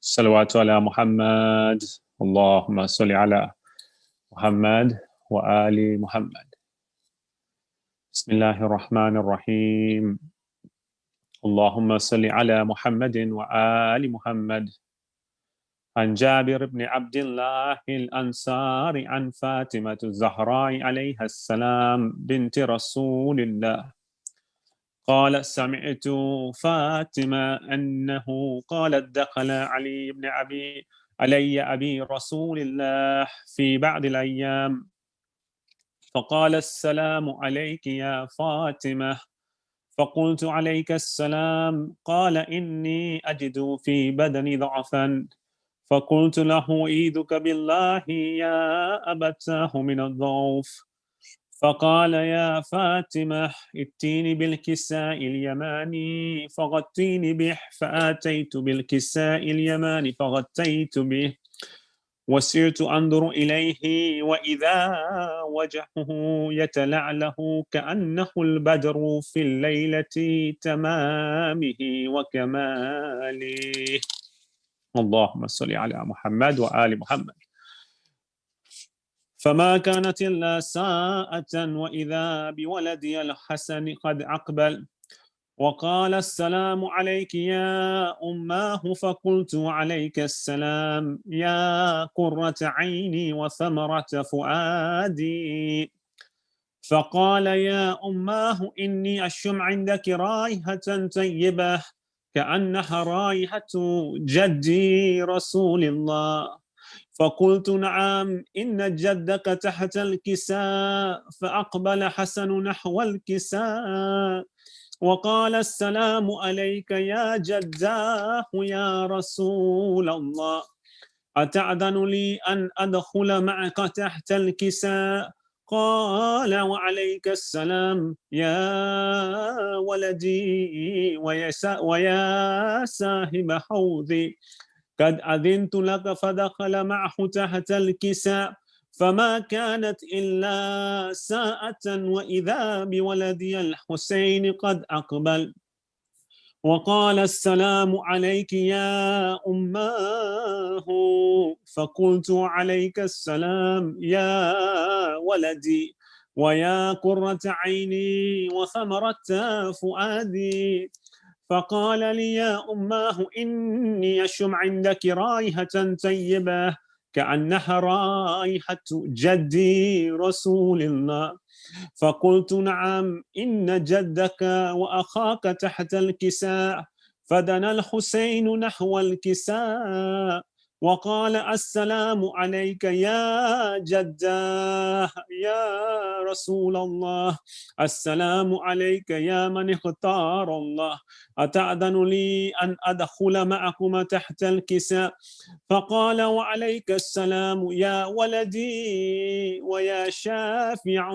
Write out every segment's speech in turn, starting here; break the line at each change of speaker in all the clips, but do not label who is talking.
الصلوات على محمد. اللهم صل على محمد وآل محمد. بسم الله الرحمن الرحيم. اللهم صل على محمد وآل محمد. عن جابر بن عبد الله الأنصاري عن فاطمة الزهراء عليها السلام بنت رسول الله قال: سمعت فاطمة أنه قالت: دخل علي أبي رسول الله في بعض الأيام فقال: السلام عليك يا فاطمة. فقلت: عليك السلام. قال: إني أجد في بدني ضعفا. فقلت له: أعيذك بالله يا أبتاه من الضعف. فقال: يا فاطمة ائتيني بالكساء اليماني فغطيني به. فآتيت بالكساء اليماني فغطيت به وسرت أنظر إليه وإذا وجهه يتلعله كأنه البدر في الليلة تمامه وكماله. اللهم صل على محمد وآل محمد. فما كانت إلا ساعة وإذا بولدي الحسن قد أقبل وقال: السلام عليك يا أماه. فقلت: عليك السلام يا قرة عيني وثمرة فؤادي. فقال: يا أماه إني أشم عندك رائحة طيبة كأنها رائحة جدي رسول الله. فقلت: نعم إن جدك تحت الكساء. فأقبل حسن نحو الكساء وقال: السلام عليك يا جداه يا رسول الله. أتأذن لي أن أدخل معك تحت الكساء؟ قال: وعليك السلام يا ولدي ويا صاحب حوضي. قد أذنت لك. فدخل معه تحت الكساء فما كانت إلا ساعة وإذا بولدي الحسين قد أقبل وقال: السلام عليك يا أماه. فقلت: عليك السلام يا ولدي ويا قرة عيني وثمرة فؤادي. فقال لي: يا أماه إني أشم عندك رائحة طيبة كأنها رائحة جدي رسول الله. فقلت: نعم إن جدك وأخاك تحت الكساء. فدنا الحسين نحو الكساء وقال: السلام عليك يا جداه يا رسول الله. السلام عليك يا من اختار الله. أتأذن لي أن أدخل معكما تحت الكساء؟ فقال: وعليك السلام يا ولدي ويا شافع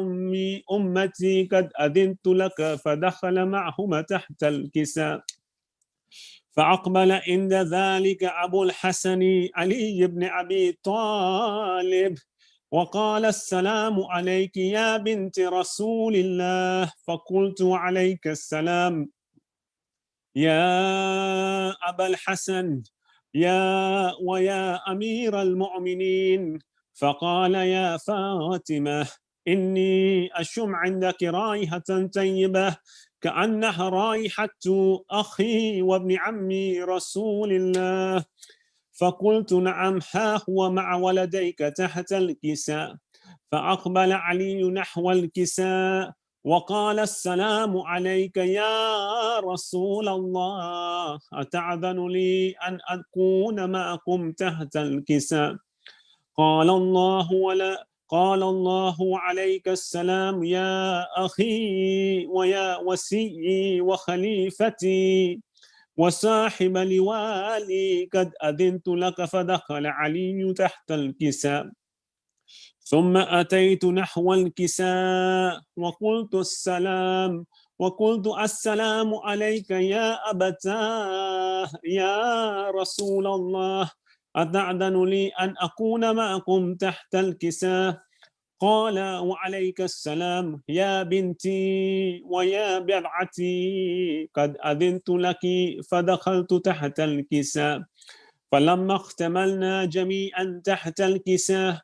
أمتي. قد أذنت لك. فدخل معهما تحت الكساء. فأقبل عند ذلك أبو الحسن علي بن أبي طالب وقال: السلام عليك يا بنت رسول الله. فقلت: وعليك السلام يا أبا الحسن ويا أمير المؤمنين. فقال: يا فاطمة إني أشم عندك رائحة طيبة كأنها رائحة أخي وابن عمي رسول الله. فقلت: نعم ها هو مع ولديك تحت الكساء. فأقبل علي نحو الكساء وقال: السلام عليك يا رسول الله. أتأذن لي أن أكون معكم تحت الكساء؟ قال الله: عليك السلام يا أخي ويا وسيي وخليفتي وصاحب لوالي. قد أذنت لك. فدخل علي تحت الكساء ثم أتيت نحو الكساء وقلت: السلام عليك يا أبتاه يا رسول الله. أتأذن لي أن أكون معكم تحت الكساء؟ قال: وعليك السلام يا بنتي ويا بضعتي، قد أذنت لك فدخلت تحت الكساء، فلما اختملنا جميعا تحت الكساء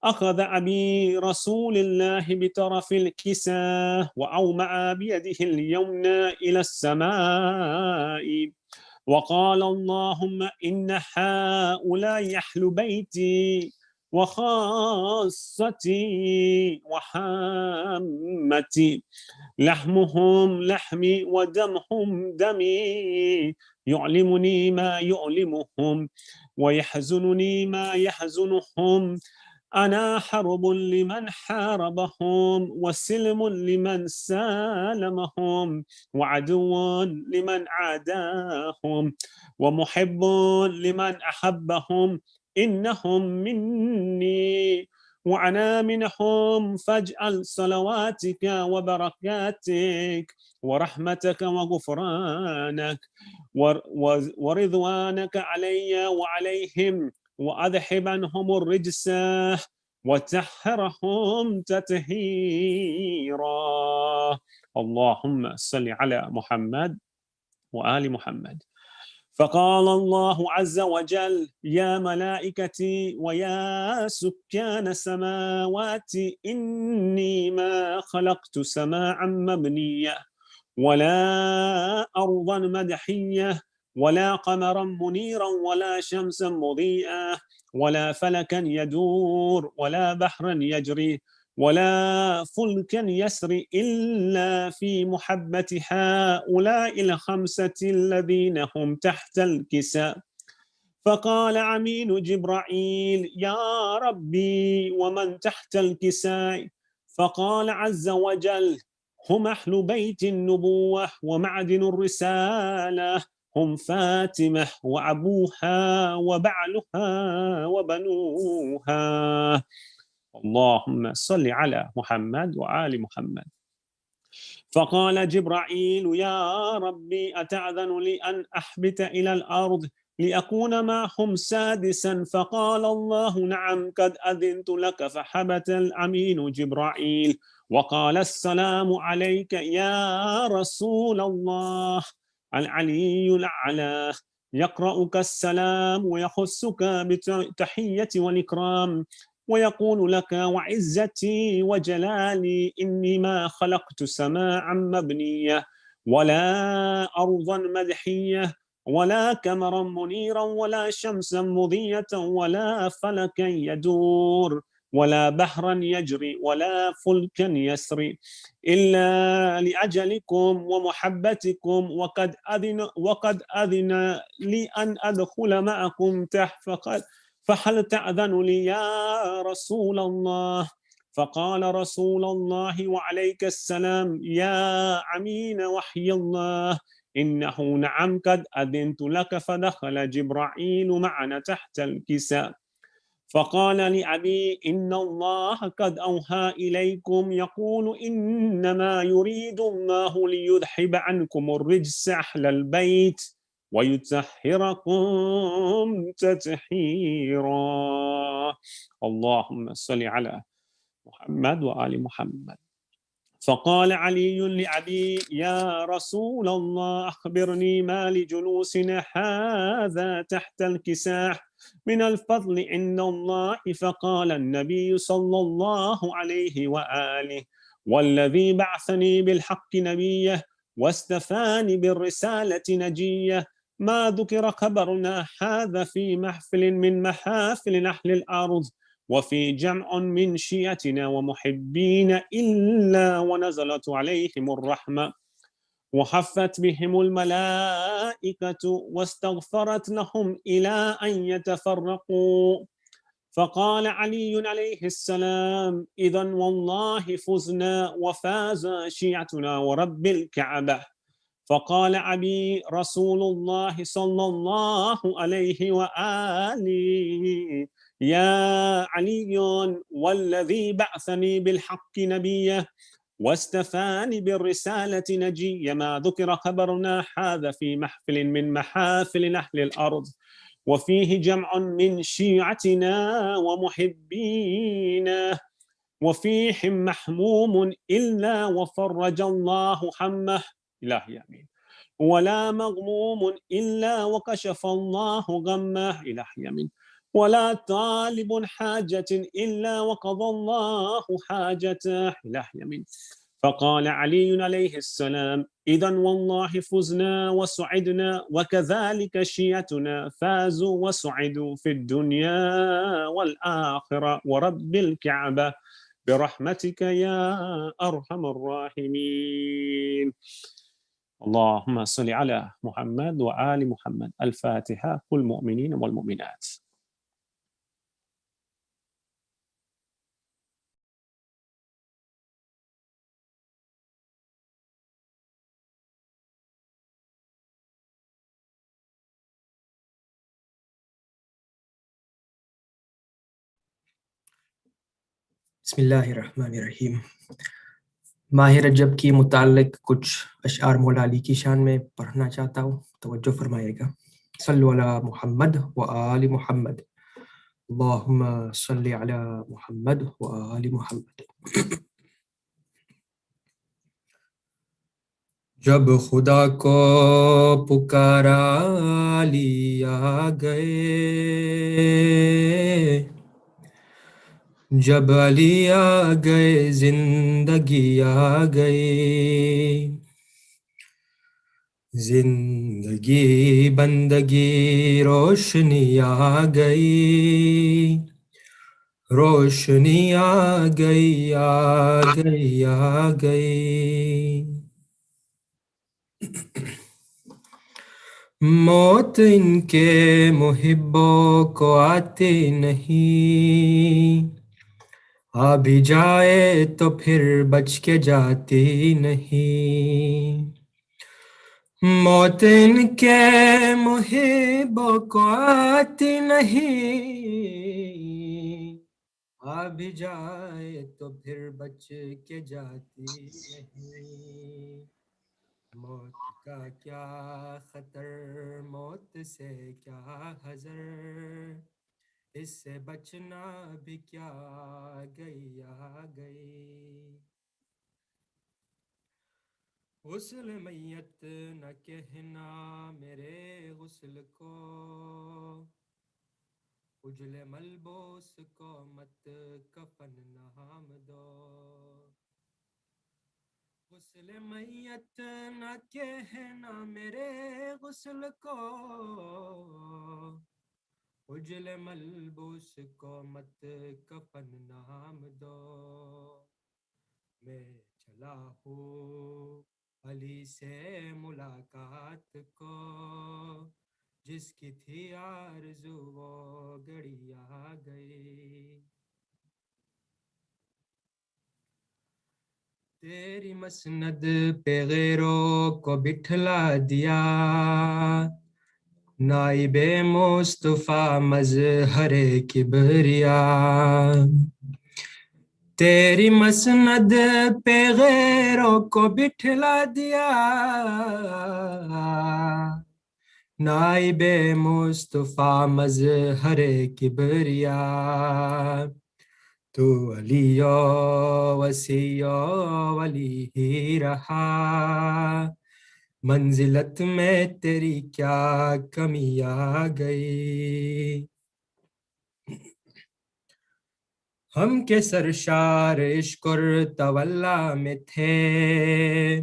أخذ أبي رسول الله بطرف الكساء وأومأ بيده اليمنى إلى السماء وقال: اللهم إن هؤلاء أهل بيتي وخاصتي وحامتي، لحمهم لحمي ودمهم دمي، يعلمني ما يعلمهم ويحزنني ما يحزنهم. أنا حرب لمن حاربهم وسلم لمن سالمهم وعدو لمن عاداهم ومحب لمن أحبهم. إنهم مني وأنا منهم، فاجعل صلواتك وبركاتك ورحمتك وغفرانك ورضوانك علي وعليهم، وأذهب عنهم الرجس وتحرهم تطهيرا. اللهم صل على محمد وآل محمد. فقال الله عز وجل: يا ملائكتي ويا سكان سماواتي، إني ما خلقت سماعا مبنية ولا أرضا مدحية ولا قمرا منيرا ولا شمسا مضيئة ولا فلكا يدور ولا بحرا يجري ولا فلكا يسري إلا في محبة هؤلاء الخمسة الذين هم تحت الكساء. فقال عمين جبرائيل: يا ربي ومن تحت الكساء؟ فقال عز وجل: هم أهل بيت النبوة ومعدن الرسالة، هم فاطمة وأبوها وبعلها وبنوها. اللهم صل على محمد وآل محمد. فقال جبرائيل: يا ربي أتأذن لي أن أحبت إلى الأرض لأكون معهم سادسا؟ فقال الله: نعم قد أذنت لك. فحبت الأمين جبرائيل وقال: السلام عليك يا رسول الله. العلي الأعلى يقرأك السلام ويخصك بالتحية والإكرام ويقول لك: وعزتي وجلالي إني ما خلقت سماعا مبنية ولا أرضا مدحية ولا كمرا منيرا ولا شمسا مضية ولا فلكا يدور ولا بحرا يجري ولا فلكا يسري إلا لأجلكم ومحبتكم، وقد أذن لي أن أدخل معكم تحت، فهل تأذن لي يا رسول الله؟ فقال رسول الله: وعليك السلام يا أمين وحي الله، إنه نعم قد أذنت لك. فدخل جبرائيل معنا تحت الكساء. فقال لأبي: إن الله قد أوحى إليكم يقول: إنما يريد الله ليذهب عنكم الرجس أهل البيت ويطهركم تطهيرا. اللهم صل على محمد وآل محمد. فقال علي لأبي: يا رسول الله أخبرني ما لجلوسنا هذا تحت الكساء من الفضل عند الله. فقال النبي صلى الله عليه وآله: والذي بعثني بالحق نبيه واستفاني بالرسالة نجيه، ما ذكر خبرنا هذا في محفل من محافل أهل الأرض وفي جمع من شيعتنا ومحبين إلا ونزلت عليهم الرحمة وحفت بهم الملائكة واستغفرت لهم إلى أن يتفرقوا. فقال علي عليه السلام: إذن والله فزنا وفاز شيعتنا ورب الكعبة. فقال أبي: رسول الله صلى الله عليه وآله: يا علي والذي بعثني بالحق نبيه واستفاني بالرسالة نجي، ما ذكر خبرنا هذا في محفل من محافل أهل الأرض وفيه جمع من شيعتنا ومحبينا وفيهم محموم إلا وفرج الله همه. إلهي آمين. ولا مغموم إلا وكشف الله غمه. إلهي آمين. ولا طالب حاجة إلا وقضى الله حاجته. إلهي آمين. فقال علي عليه السلام: إذا والله فزنا وسعدنا، وكذلك شيعتنا فازوا وسعدوا في الدنيا والآخرة ورب الكعبة برحمتك يا أرحم الراحمين. اللهم صل على محمد وآل محمد. الفاتحة. كل المؤمنين والمؤمنات.
बिस्मिल्लाहिर्रहमानिर्रहीम। माह रजब की मुताल्लिक कुछ अशआर मौला अली की शान में पढ़ना चाहता हूँ, तवज्जो फरमाइएगा। सल्लु अला मुहम्मद व आलि मुहम्मद। अल्लाहुम्मा सल्लि अला मुहम्मद व आलि मुहम्मद। जब खुदा को पुकारा अली आ गए, जब अली आ गए जिंदगी आ गई। जिंदगी बंदगी रोशनी आ गई, रोशनी आ गई आ गई आ गई। मौत इनके मुहिब्बों को आती नहीं, आ भी जाए तो फिर बच के जाती नहीं। मौत इनके मुहिब्बों को आती नहीं, आ भी जाए तो फिर बच के जाती नहीं। मौत का क्या खतर, मौत से क्या हजर, इससे बचना भी क्या गई आ गई। गुस्ल मैयत न कहना मेरे गुस्ल को, उजले मलबूस को मत कफन नाम दो। गुस्ल मैयत न कहना मेरे गुस्ल को, उजले मलबूस को मत कफन नाम दो। मैं चला हूँ अली से मुलाकात को, जिसकी थी आरज़ू वो घड़ी आ गई। तेरी मसनद पे गैरों को बिठला दिया, नाइबे मुस्तफा मज़हरे किबरिया। तेरी मसनद पे गैरों को बिठला दिया, नाइबे मुस्तफा मज़हरे किबरिया। तू अलियो वसियो वली ही रहा, मंजिलत में तेरी क्या कमी आ गई। हम के सरशार इश्क और तवल्ला में थे,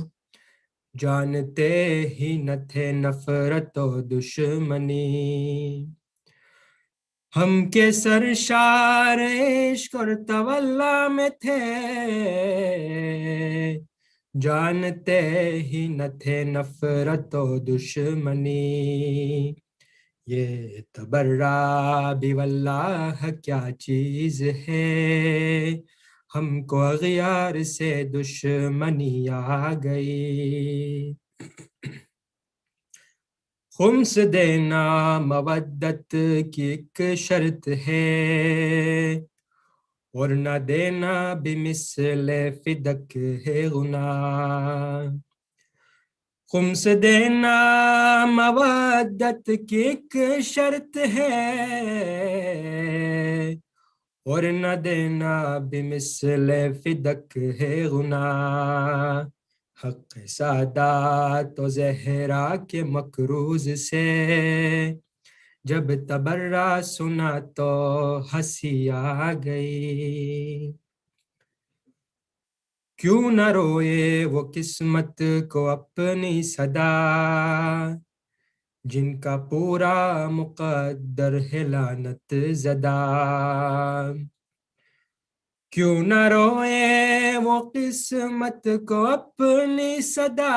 जानते ही न थे नफरत और दुश्मनी। हम के सरशार इश्क और तवल्ला में थे, जानते ही न थे नफरत और दुश्मनी। ये तबर्रा भी वल्लाह क्या चीज़ है, हमको अग़ियार से दुश्मनी आ गई। खुम्स देना मवद्दत की एक शर्त है, और न देना भी मिस्ले फिदक है गुनाह। खुम्स देना मवद्दत की एक शर्त है, और न देना बिमिसल फिदक है गुना हक सादात तो जहरा के मकरूज से जब तबर्रा सुना तो हंसी आ गई क्यों न रोए वो किस्मत को अपनी सदा जिनका पूरा मुकद्दर है लानत ज़दा क्यों न रोए वो किस्मत को अपनी सदा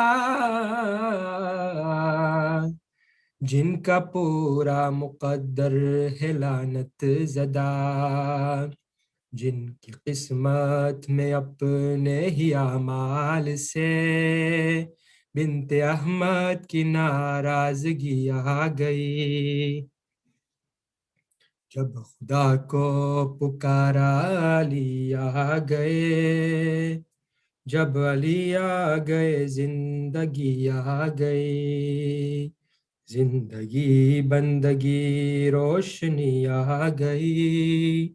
जिनका पूरा मुकद्दर है लानत ज़दा जिनकी किस्मत में अपने ही आमाल से बिन्ते अहमद की नाराजगी आ गई जब खुदा को पुकारा अली आ गए जब अली आ गए जिंदगी आ गई जिंदगी बंदगी रोशनी आ गई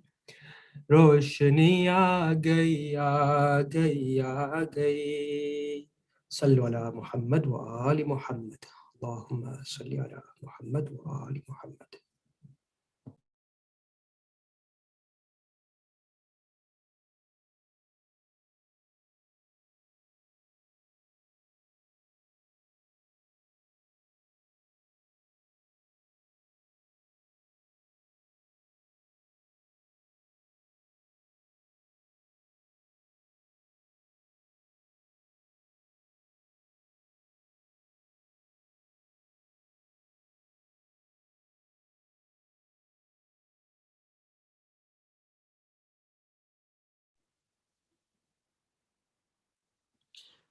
रोशनी आ गई आ गई आ गई सल्लु अला मुहम्मद व आलि मुहम्मद अल्लाहुम्मा सल्लि अला मुहम्मद व आलि Muhammad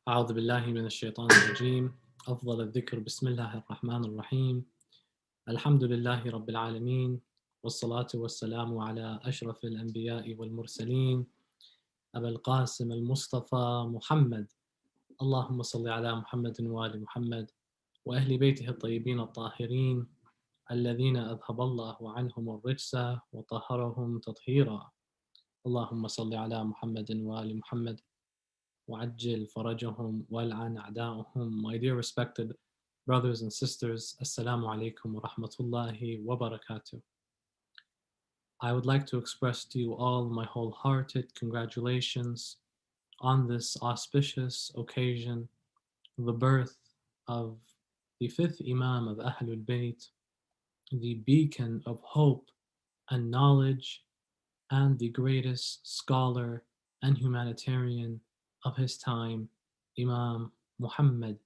أعوذ بالله من الشيطان الرجيم أفضل الذكر بسم الله الرحمن الرحيم الحمد لله رب العالمين والصلاة والسلام على أشرف الأنبياء والمرسلين أبا القاسم المصطفى محمد اللهم صل على محمد وآل محمد وأهل بيته الطيبين الطاهرين الذين أذهب الله عنهم الرجس وطهرهم تطهيرا اللهم صل على محمد وآل محمد وعجل فرجهم والعن أعداءهم. My dear respected brothers and sisters, Assalamu alaikum wa rahmatullahi wa barakatuh. I would like to express to you all my wholehearted congratulations on this auspicious occasion, the birth of the fifth Imam of Ahlul Bayt, the beacon of hope and knowledge, and the greatest scholar and humanitarian of his time, Imam Muhammad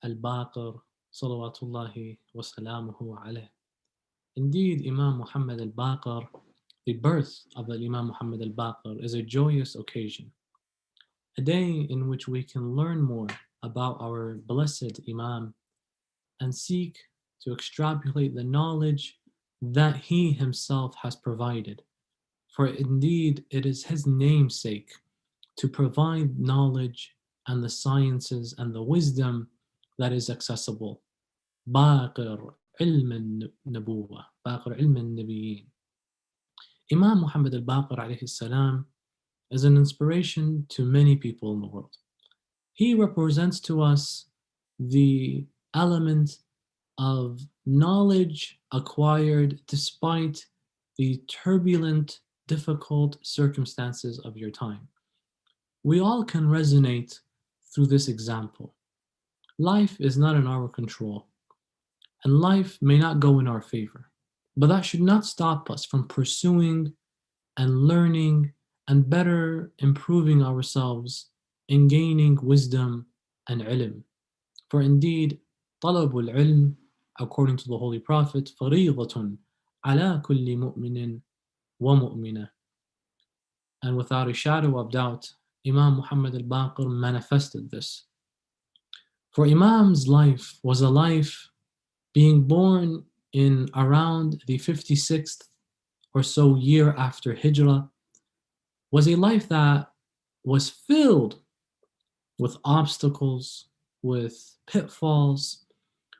al-Baqir, salawatullahi wa salamuhu alayh. Indeed, Imam Muhammad al-Baqir, the birth of the Imam Muhammad al-Baqir is a joyous occasion, a day in which we can learn more about our blessed Imam and seek to extrapolate the knowledge that he himself has provided. For indeed, it is his namesake to provide knowledge and the sciences and the wisdom that is accessible. Baqir ilm al-Nabuwa, Baqir ilm al-Nabiyyin. Imam Muhammad al-Baqir alayhi salam is an inspiration to many people in the world. He represents to us the element of knowledge acquired despite the turbulent, difficult circumstances of your time. We all can resonate through this example. Life is not in our control, and life may not go in our favor, but that should not stop us from pursuing and learning and better improving ourselves in gaining wisdom and ilm. For indeed, طلب العلم, according to the Holy Prophet, فريضة على كل مؤمن ومؤمنة. And without a shadow of doubt, Imam Muhammad al-Baqir manifested this. For Imam's life was a life being born in around the 56th or so year after Hijrah, was a life that was filled with obstacles, with pitfalls,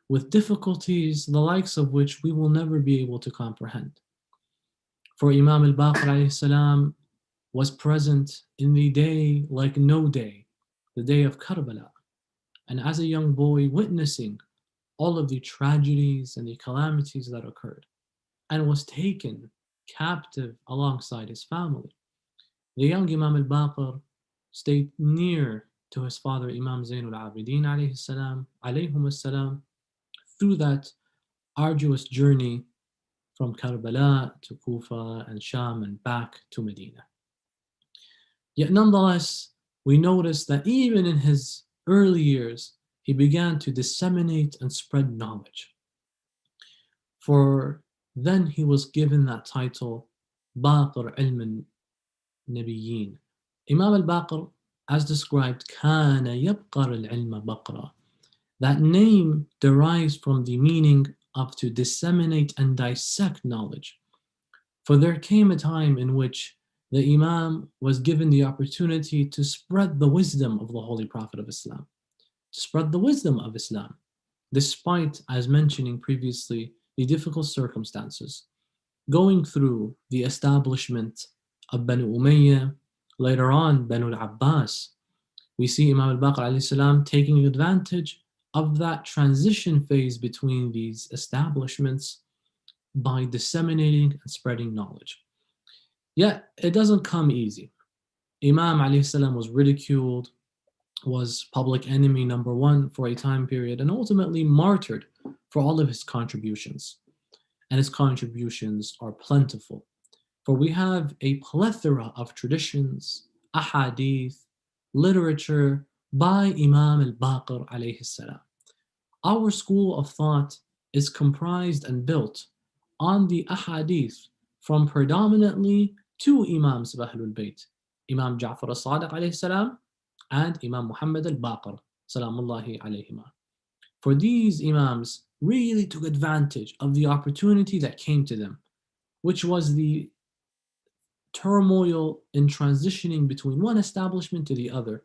with difficulties, the likes of which we will never be able to comprehend. For Imam al-Baqir alayhi salam was present in the day like no day, the day of Karbala. And as a young boy, witnessing all of the tragedies and the calamities that occurred, and was taken captive alongside his family. The young Imam al-Baqir stayed near to his father Imam Zainul Abidin alayhum salam, through that arduous journey from Karbala to Kufa and Sham and back to Medina. Yet nonetheless, we notice that even in his early years, he began to disseminate and spread knowledge. For then he was given that title, Baqir ilm al-Nabiyyin. Imam al-Baqir, as described, كان يبقر العلم بقرا. That name derives from the meaning of to disseminate and dissect knowledge. For there came a time in which the Imam was given the opportunity to spread the wisdom of the Holy Prophet of Islam, to spread the wisdom of Islam, despite, as mentioning previously, the difficult circumstances, going through the establishment of Banu Umayyah, later on Banu al-Abbas. We see Imam al-Baqir alayhi salam taking advantage of that transition phase between these establishments by disseminating and spreading knowledge. Yet it doesn't come easy. Imam alayhi salam was ridiculed, was public enemy number one for a time period, and ultimately martyred for all of his contributions. And his contributions are plentiful. For we have a plethora of traditions, ahadith, literature by Imam al-Baqir alayhi salam. Our school of thought is comprised and built on the ahadith from predominantly two Imams of Ahlul Bayt, Imam Ja'far al-Sadiq alayhi salam and Imam Muhammad al-Baqir salamullahi alayhima. For these Imams really took advantage of the opportunity that came to them, which was the turmoil in transitioning between one establishment to the other,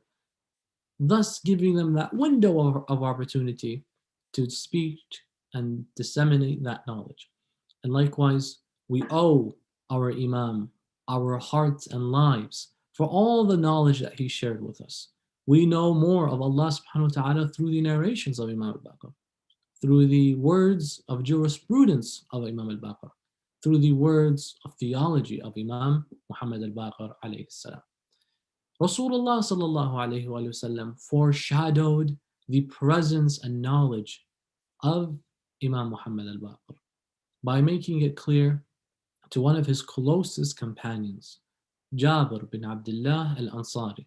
thus giving them that window of opportunity to speak and disseminate that knowledge. And likewise, we owe our Imam our hearts and lives for all the knowledge that he shared with us. We know more of Allah subhanahu wa ta'ala through the narrations of Imam al-Baqir, through the words of jurisprudence of Imam al-Baqir, through the words of theology of Imam Muhammad al-Baqir alayhi salam. Rasulullah sallallahu alayhi wa sallam foreshadowed the presence and knowledge of Imam Muhammad al-Baqir by making it clear to one of his closest companions, Jabir bin Abdullah al-Ansari,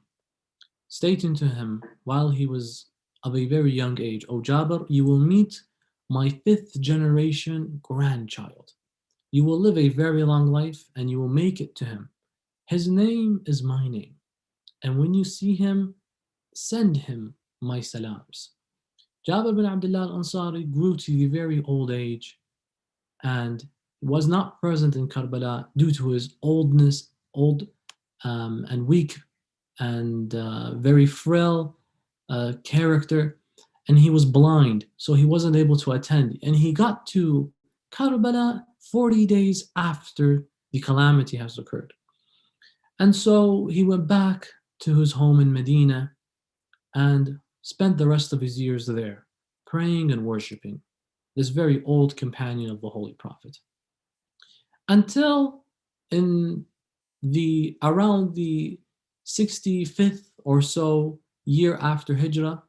stating to him while he was of a very young age, "O Jabir, you will meet my 5th generation grandchild. You will live a very long life and you will make it to him. His name is my name. And when you see him, send him my salams." Jabir bin Abdullah al-Ansari grew to the very old age and was not present in Karbala due to his old and weak and very frail character, and he was blind, so he wasn't able to attend. And he got to Karbala 40 days after the calamity has occurred. And so he went back to his home in Medina and spent the rest of his years there, praying and worshiping this very old companion of the Holy Prophet. Until around the 65th or so year after Hijrah,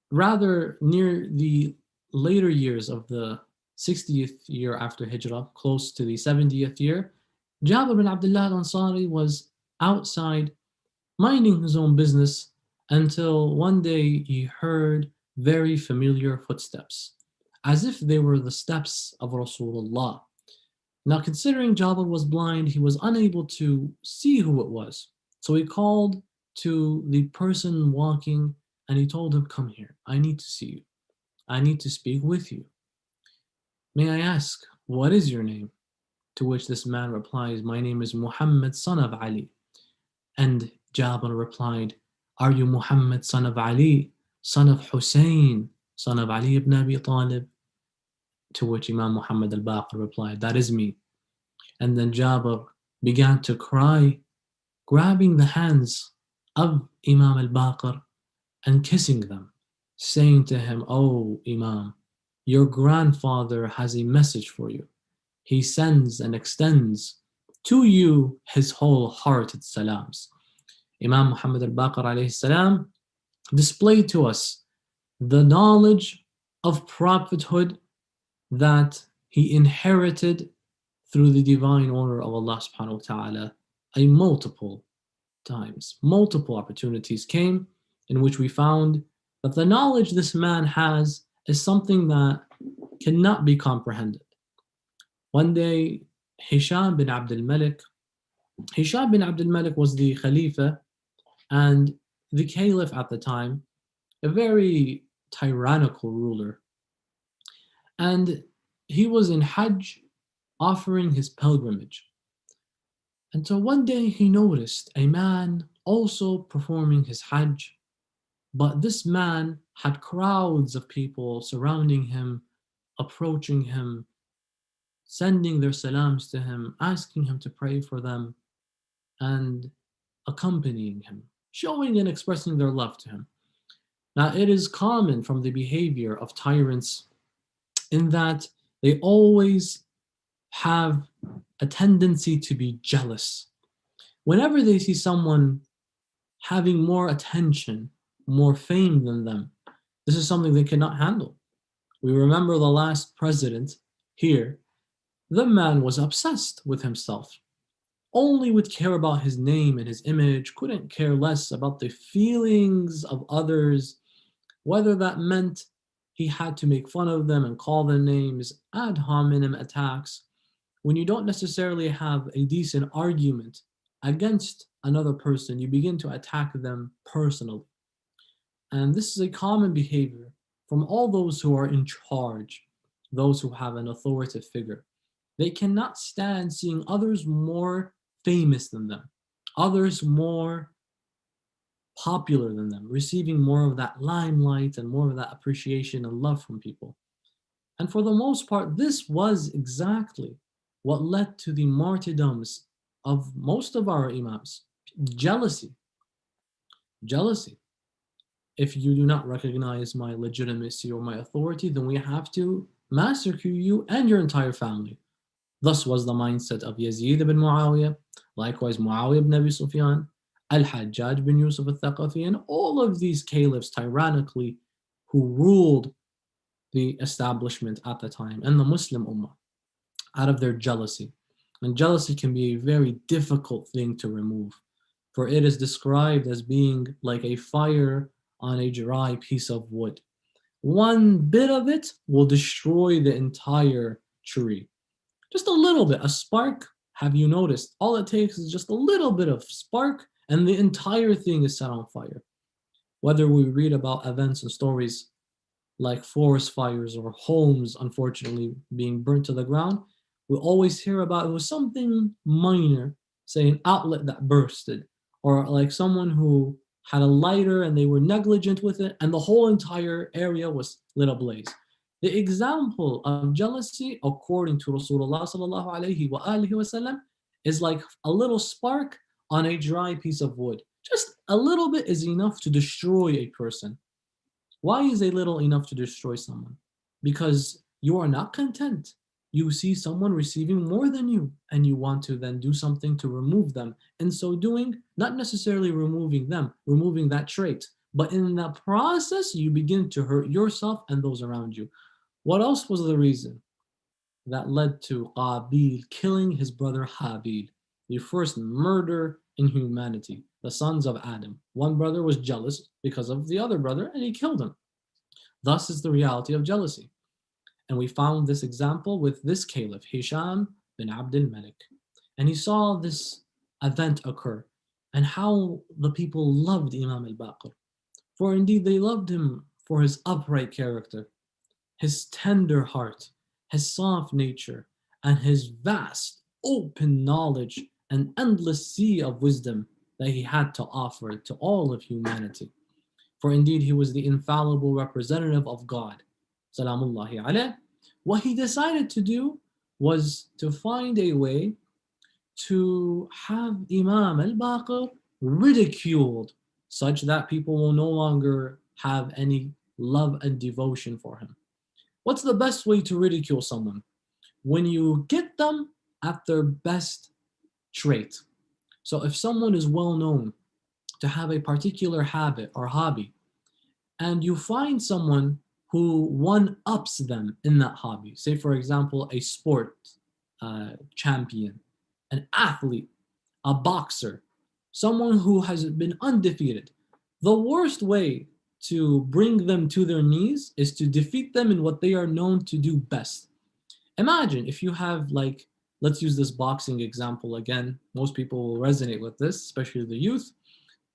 rather near the later years of the 60th year after Hijrah, close to the 70th year, Jabir bin Abdullah al-Ansari was outside minding his own business until one day he heard very familiar footsteps, as if they were the steps of Rasulullah. Now, considering Jabir was blind, he was unable to see who it was. So he called to the person walking and he told him, "Come here, I need to see you. I need to speak with you. May I ask, what is your name?" To which this man replies, "My name is Muhammad, son of Ali." And Jabir replied, "Are you Muhammad, son of Ali, son of Hussein, son of Ali ibn Abi Talib?" To which Imam Muhammad al-Baqir replied, "That is me." And then Jabir began to cry, grabbing the hands of Imam al-Baqir and kissing them, saying to him, "Oh Imam, your grandfather has a message for you. He sends and extends to you his wholehearted salams." Imam Muhammad al-Baqir alayhi salam displayed to us the knowledge of prophethood that he inherited through the divine order of Allah subhanahu wa ta'ala. A multiple times, multiple opportunities came in which we found that the knowledge this man has is something that cannot be comprehended. One day, Hisham bin Abdul Malik was the Khalifa and the Caliph at the time, a very tyrannical ruler. And he was in Hajj offering his pilgrimage. And so one day he noticed a man also performing his Hajj, but this man had crowds of people surrounding him, approaching him, sending their salams to him, asking him to pray for them, and accompanying him, showing and expressing their love to him. Now, it is common from the behavior of tyrants in that they always have a tendency to be jealous. Whenever they see someone having more attention, more fame than them, this is something they cannot handle. We remember the last president here. The man was obsessed with himself, only would care about his name and his image, couldn't care less about the feelings of others, whether that meant he had to make fun of them and call them names, ad hominem attacks. When you don't necessarily have a decent argument against another person, you begin to attack them personally. And this is a common behavior from all those who are in charge, those who have an authoritative figure. They cannot stand seeing others more famous than them, others more popular than them, receiving more of that limelight and more of that appreciation and love from people. And for the most part, this was exactly what led to the martyrdoms of most of our imams. Jealousy. If you do not recognize my legitimacy or my authority, then we have to massacre you and your entire family. Thus was the mindset of Yazid ibn Muawiyah, likewise Muawiyah ibn Abi Sufyan, Al-Hajjaj bin Yusuf al-Thaqafi, and all of these caliphs tyrannically who ruled the establishment at the time and the Muslim Ummah out of their jealousy. And jealousy can be a very difficult thing to remove, for it is described as being like a fire on a dry piece of wood. One bit of it will destroy the entire tree. Just a little bit, a spark. Have you noticed? All it takes is just a little bit of spark and the entire thing is set on fire. Whether we read about events and stories like forest fires or homes, unfortunately, being burnt to the ground, we always hear about it was something minor, say an outlet that bursted, or like someone who had a lighter and they were negligent with it and the whole entire area was lit ablaze. The example of jealousy, according to Rasulullah sallallahu alaihi wasallam, is like a little spark on a dry piece of wood. Just a little bit is enough to destroy a person. Why is a little enough to destroy someone? Because you are not content. You see someone receiving more than you, and you want to then do something to remove them. In so doing, not necessarily removing them, removing that trait, but in that process, you begin to hurt yourself and those around you. What else was the reason that led to Qabil killing his brother Habil, the first murder in humanity, the sons of Adam? One brother was jealous because of the other brother, and he killed him. Thus is the reality of jealousy. And we found this example with this caliph, Hisham bin Abdul Malik. And he saw this event occur and how the people loved Imam al-Baqir. For indeed, they loved him for his upright character, his tender heart, his soft nature, and his vast, open knowledge and endless sea of wisdom that he had to offer to all of humanity. For indeed, he was the infallible representative of God. Salamullahi alayh. What he decided to do was to find a way to have Imam al-Baqir ridiculed such that people will no longer have any love and devotion for him. What's the best way to ridicule someone? When you get them at their best trait. So if someone is well known to have a particular habit or hobby, and you find someone who one-ups them in that hobby, say for example, a sport champion, an athlete, a boxer, someone who has been undefeated, the worst way to bring them to their knees is to defeat them in what they are known to do best. Imagine if you have, like, let's use this boxing example again. Most people will resonate with this, especially the youth,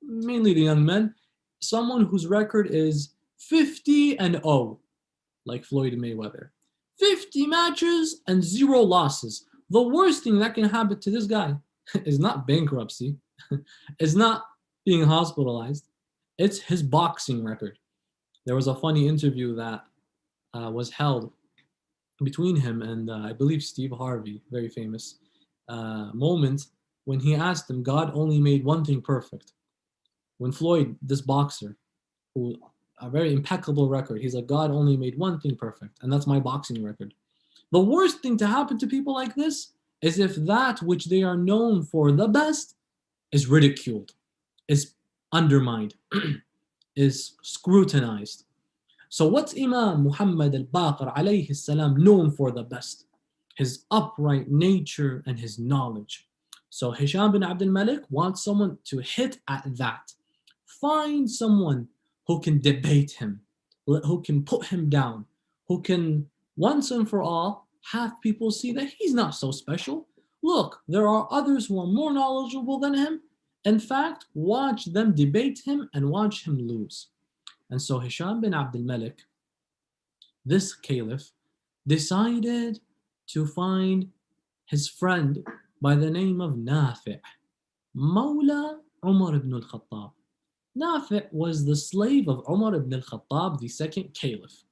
mainly the young men. Someone whose record is 50-0, like Floyd Mayweather. 50 matches and 0 losses. The worst thing that can happen to this guy is not bankruptcy, it's not being hospitalized, it's his boxing record. There was a funny interview that was held between him and I believe Steve Harvey, very famous moment, when he asked him, God only made one thing perfect. When Floyd, this boxer, who a very impeccable record, he's like, God only made one thing perfect, and that's my boxing record. The worst thing to happen to people like this is if that which they are known for the best is ridiculed, is undermined, is scrutinized. So what's Imam Muhammad al-Baqir alayhi salam known for the best? His upright nature and his knowledge. So Hisham bin Abdul Malik wants someone to hit at that. Find someone who can debate him, who can put him down, who can once and for all have people see that he's not so special. Look, there are others who are more knowledgeable than him. In fact, watch them debate him and watch him lose. And so Hisham bin Abdul Malik, this caliph, decided to find his friend by the name of Nafi', Mawla Umar ibn al-Khattab. Nafi' was the slave of Umar ibn al-Khattab, the second caliph.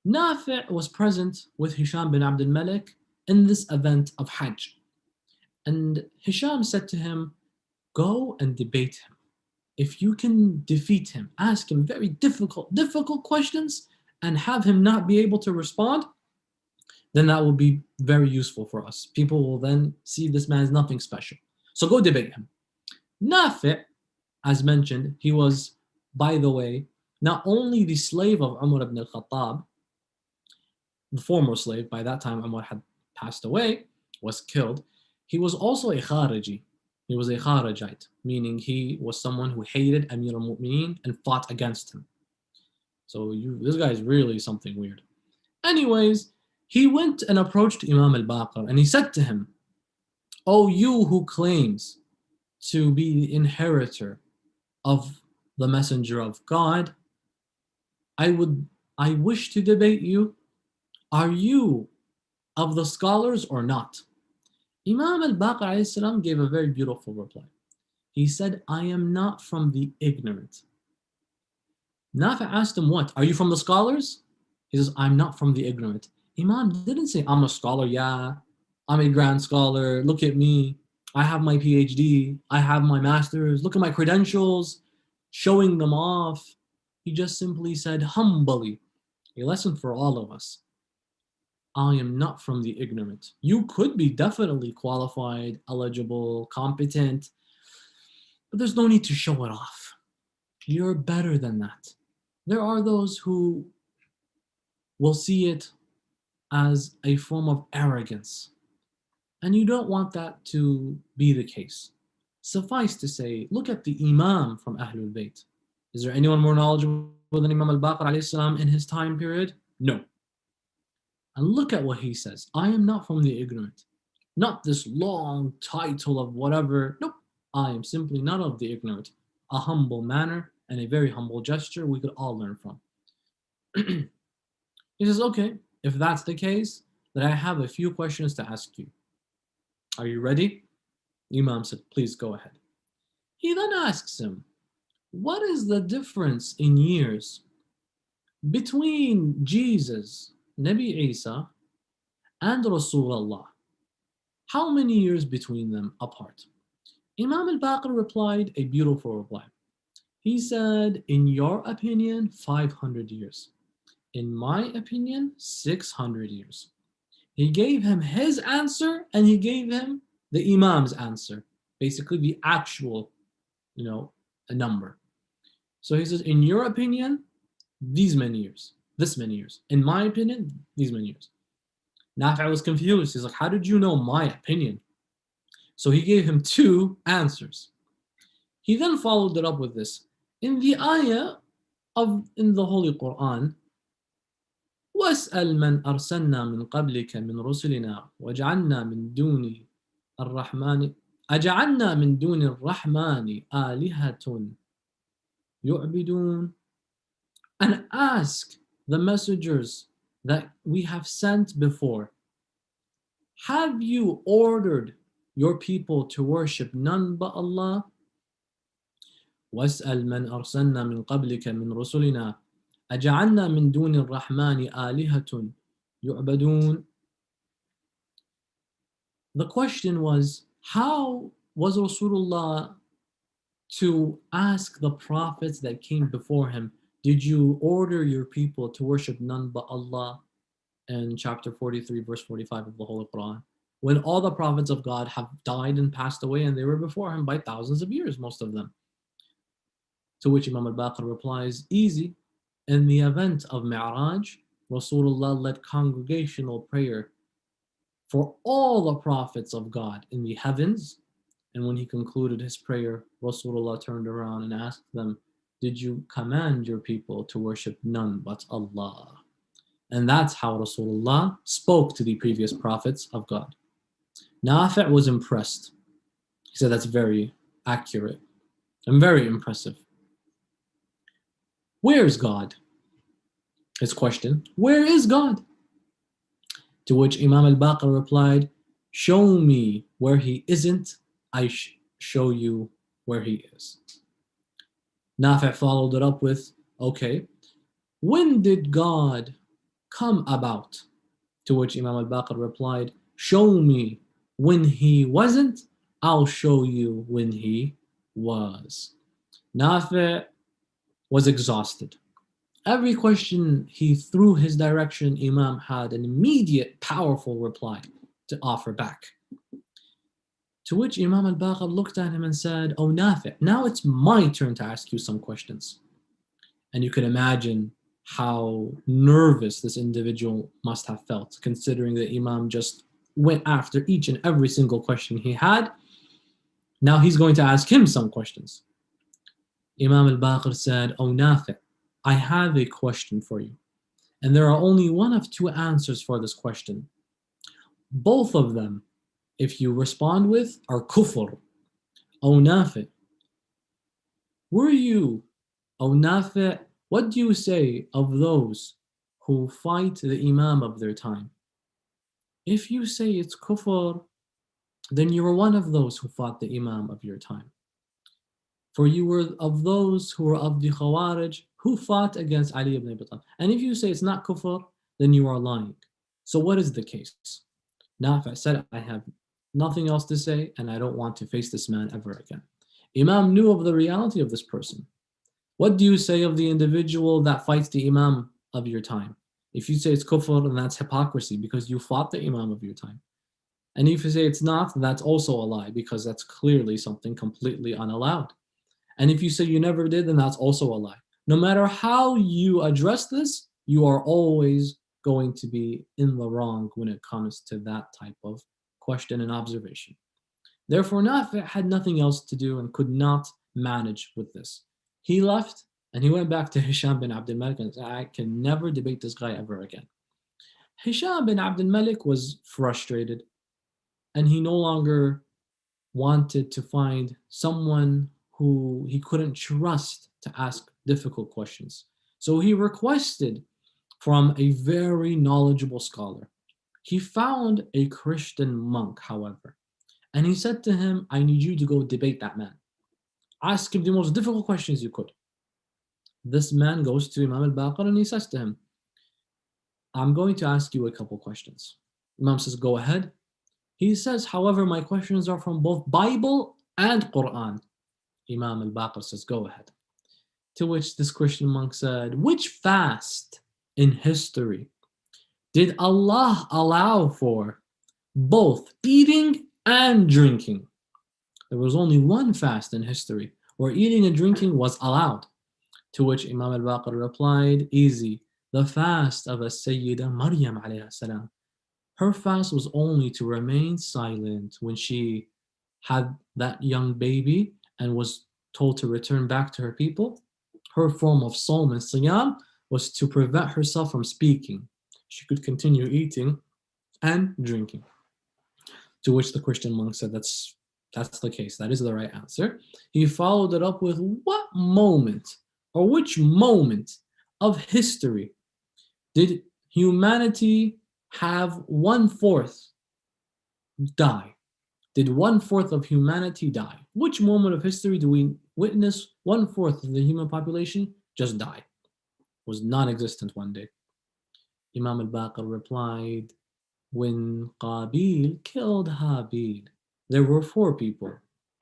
Nafi' was present with Hisham bin Abdul Malik in this event of Hajj. And Hisham said to him, go and debate him. If you can defeat him, ask him very difficult questions and have him not be able to respond, then that will be very useful for us. People will then see this man is nothing special. So go debate him. Nafi', as mentioned, he was, by the way, not only the slave of Umar ibn al-Khattab, the former slave, by that time Umar had passed away, was killed. He was also a Khariji. He was a Kharijite, meaning he was someone who hated Amir al-Mu'mineen and fought against him. So this guy is really something weird. Anyways, he went and approached Imam al-Baqir and he said to him, "Oh, you who claims to be the inheritor of the messenger of God, I wish to debate you. Are you of the scholars or not?" Imam al-Baqir gave a very beautiful reply. He said, "I am not from the ignorant." Nafi asked him, "What? Are you from the scholars?" He says, "I'm not from the ignorant." Imam didn't say, "I'm a scholar, yeah. I'm a grand scholar. Look at me. I have my PhD. I have my master's. Look at my credentials," showing them off. He just simply said humbly, a lesson for all of us. I am not from the ignorant. You could be definitely qualified, eligible, competent, but there's no need to show it off. You're better than that. There are those who will see it as a form of arrogance, and you don't want that to be the case. Suffice to say, look at the Imam from Ahlul Bayt. Is there anyone more knowledgeable than Imam al-Baqir alayhi salam in his time period? No. And look at what he says. I am not from the ignorant. Not this long title of whatever. Nope. I am simply not of the ignorant. A humble manner and a very humble gesture we could all learn from. He says, okay, if that's the case, then I have a few questions to ask you. Are you ready? Imam said, please go ahead. He then asks him, what is the difference in years between Jesus, Nabi Isa, and Rasulullah? how many years between them apart? Imam al-Baqir replied a beautiful reply. He said, in your opinion, 500 years. In my opinion, 600 years. He gave him his answer and he gave him the Imam's answer, basically the actual, a number. So he says, in your opinion, these many years, this many years. In my opinion, these many years. Nafi' was confused. He's like, how did you know my opinion? So he gave him two answers. He then followed it up with this. In the ayah in the Holy Quran, وَاسْأَلْ مَنْ أَرْسَلْنَا مِنْ قَبْلِكَ مِنْ رُسُلِنَا وَجَعَلْنَا مِنْ دُونِ الرَّحْمَنِ أَجَعَلْنَا مِنْ دُونِ الرَّحْمَنِ آلِهَةٌ يُعْبِدُونَ. And ask the messengers that we have sent before, have you ordered your people to worship none but Allah? وَاسْأَلْ مَنْ أَرْسَلْنَا مِنْ قَبْلِكَ مِنْ رُسُلِنَا أَجَعَلْنَا مِنْ دُونِ الرَّحْمَنِ آلِهَةٌ يُعْبَدُونَ. The question was, how was Rasulullah to ask the prophets that came before him, did you order your people to worship none but Allah? In chapter 43, verse 45 of the Holy Quran, when all the prophets of God have died and passed away and they were before him by thousands of years, most of them. To which Imam al-Baqir replies, easy. In the event of Mi'raj, Rasulullah led congregational prayer for all the prophets of God in the heavens. And when he concluded his prayer, Rasulullah turned around and asked them, did you command your people to worship none but Allah? And that's how Rasulullah spoke to the previous prophets of God. Nafi' was impressed. He said, that's very accurate and very impressive. Where's God? His question, where is God? To which Imam al-Baqir replied, show me where he isn't, I show you where he is. Nafi' followed it up with, okay, when did God come about? To which Imam al-Baqir replied, show me when he wasn't, I'll show you when he was. Nafi' was exhausted. Every question he threw his direction, Imam had an immediate, powerful reply to offer back. To which Imam al-Baqir looked at him and said, oh Nafi', now it's my turn to ask you some questions. And you can imagine how nervous this individual must have felt, considering that Imam just went after each and every single question he had. Now he's going to ask him some questions. Imam al-Baqir said, oh Nafi', I have a question for you. And there are only one of two answers for this question. Both of them, if you respond with, are kufr. Oh Nafi', what do you say of those who fight the Imam of their time? If you say it's kufr, then you are one of those who fought the Imam of your time. For you were of those who were of the Khawarij who fought against Ali ibn Abi Talib. And if you say it's not kufr, then you are lying. So what is the case? Nafi' said, I have nothing else to say and I don't want to face this man ever again. Imam knew of the reality of this person. What do you say of the individual that fights the Imam of your time? If you say it's kufr, then that's hypocrisy because you fought the Imam of your time. And if you say it's not, that's also a lie because that's clearly something completely unallowed. And if you say you never did, then that's also a lie. No matter how you address this, you are always going to be in the wrong when it comes to that type of question and observation. Therefore, Nafi' had nothing else to do and could not manage with this. He left and he went back to Hisham bin Abdul Malik and said, I can never debate this guy ever again. Hisham bin Abdul Malik was frustrated and he no longer wanted to find someone who he couldn't trust to ask difficult questions. So he requested from a very knowledgeable scholar. He found a Christian monk, however, and he said to him, I need you to go debate that man. Ask him the most difficult questions you could. This man goes to Imam al-Baqir and he says to him, I'm going to ask you a couple questions. Imam says, go ahead. He says, however, my questions are from both Bible and Quran. Imam al-Baqir says, go ahead. To which this Christian monk said, which fast in history did Allah allow for both eating and drinking? There was only one fast in history where eating and drinking was allowed. To which Imam al-Baqir replied, easy, the fast of Sayyida Maryam alayha salam. Her fast was only to remain silent when she had that young baby and was told to return back to her people. Her form of Sawm and Siyam was to prevent herself from speaking. She could continue eating and drinking. To which the Christian monk said, that's the case. That is the right answer. He followed it up with, what moment or which moment of history did humanity have 1/4 die? Did 1/4 of humanity die? Which moment of history do we witness 1/4 of the human population just die? Was non-existent one day. Imam al-Baqir replied, when Qabil killed Habil, there were 4 people.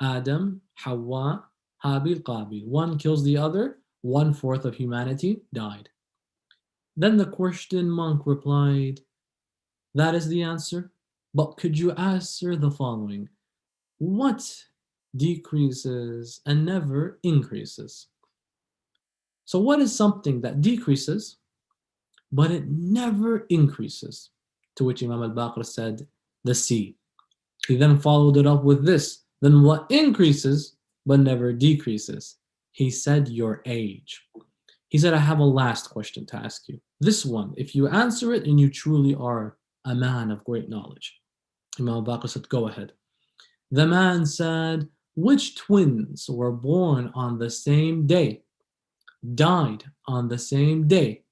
Adam, Hawa, Habil, Qabil. One kills the other, 1/4 of humanity died. Then the Christian monk replied, that is the answer, but could you answer the following? What decreases and never increases? So what is something that decreases, but it never increases? To which Imam al-Baqir said, the sea. He then followed it up with this, then what increases, but never decreases? He said, your age. He said, I have a last question to ask you. This one, if you answer it and you truly are a man of great knowledge. Imam al-Baqir said, go ahead. The man said, which twins were born on the same day, died on the same day,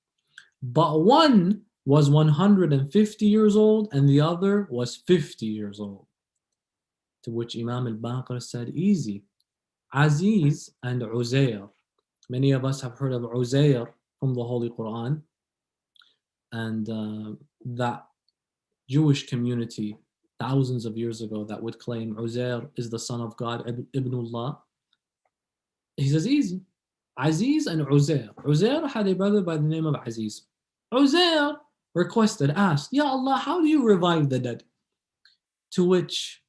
but one was 150 years old and the other was 50 years old? To which Imam al-Baqir said, easy, Aziz and Uzair. Many of us have heard of Uzair from the Holy Quran, and that Jewish community thousands of years ago that would claim Uzair is the son of God, Ibnullah. He says, easy, Aziz and Uzair. Uzair had a brother by the name of Aziz. Uzair requested, asked, Ya Allah, how do you revive the dead? To which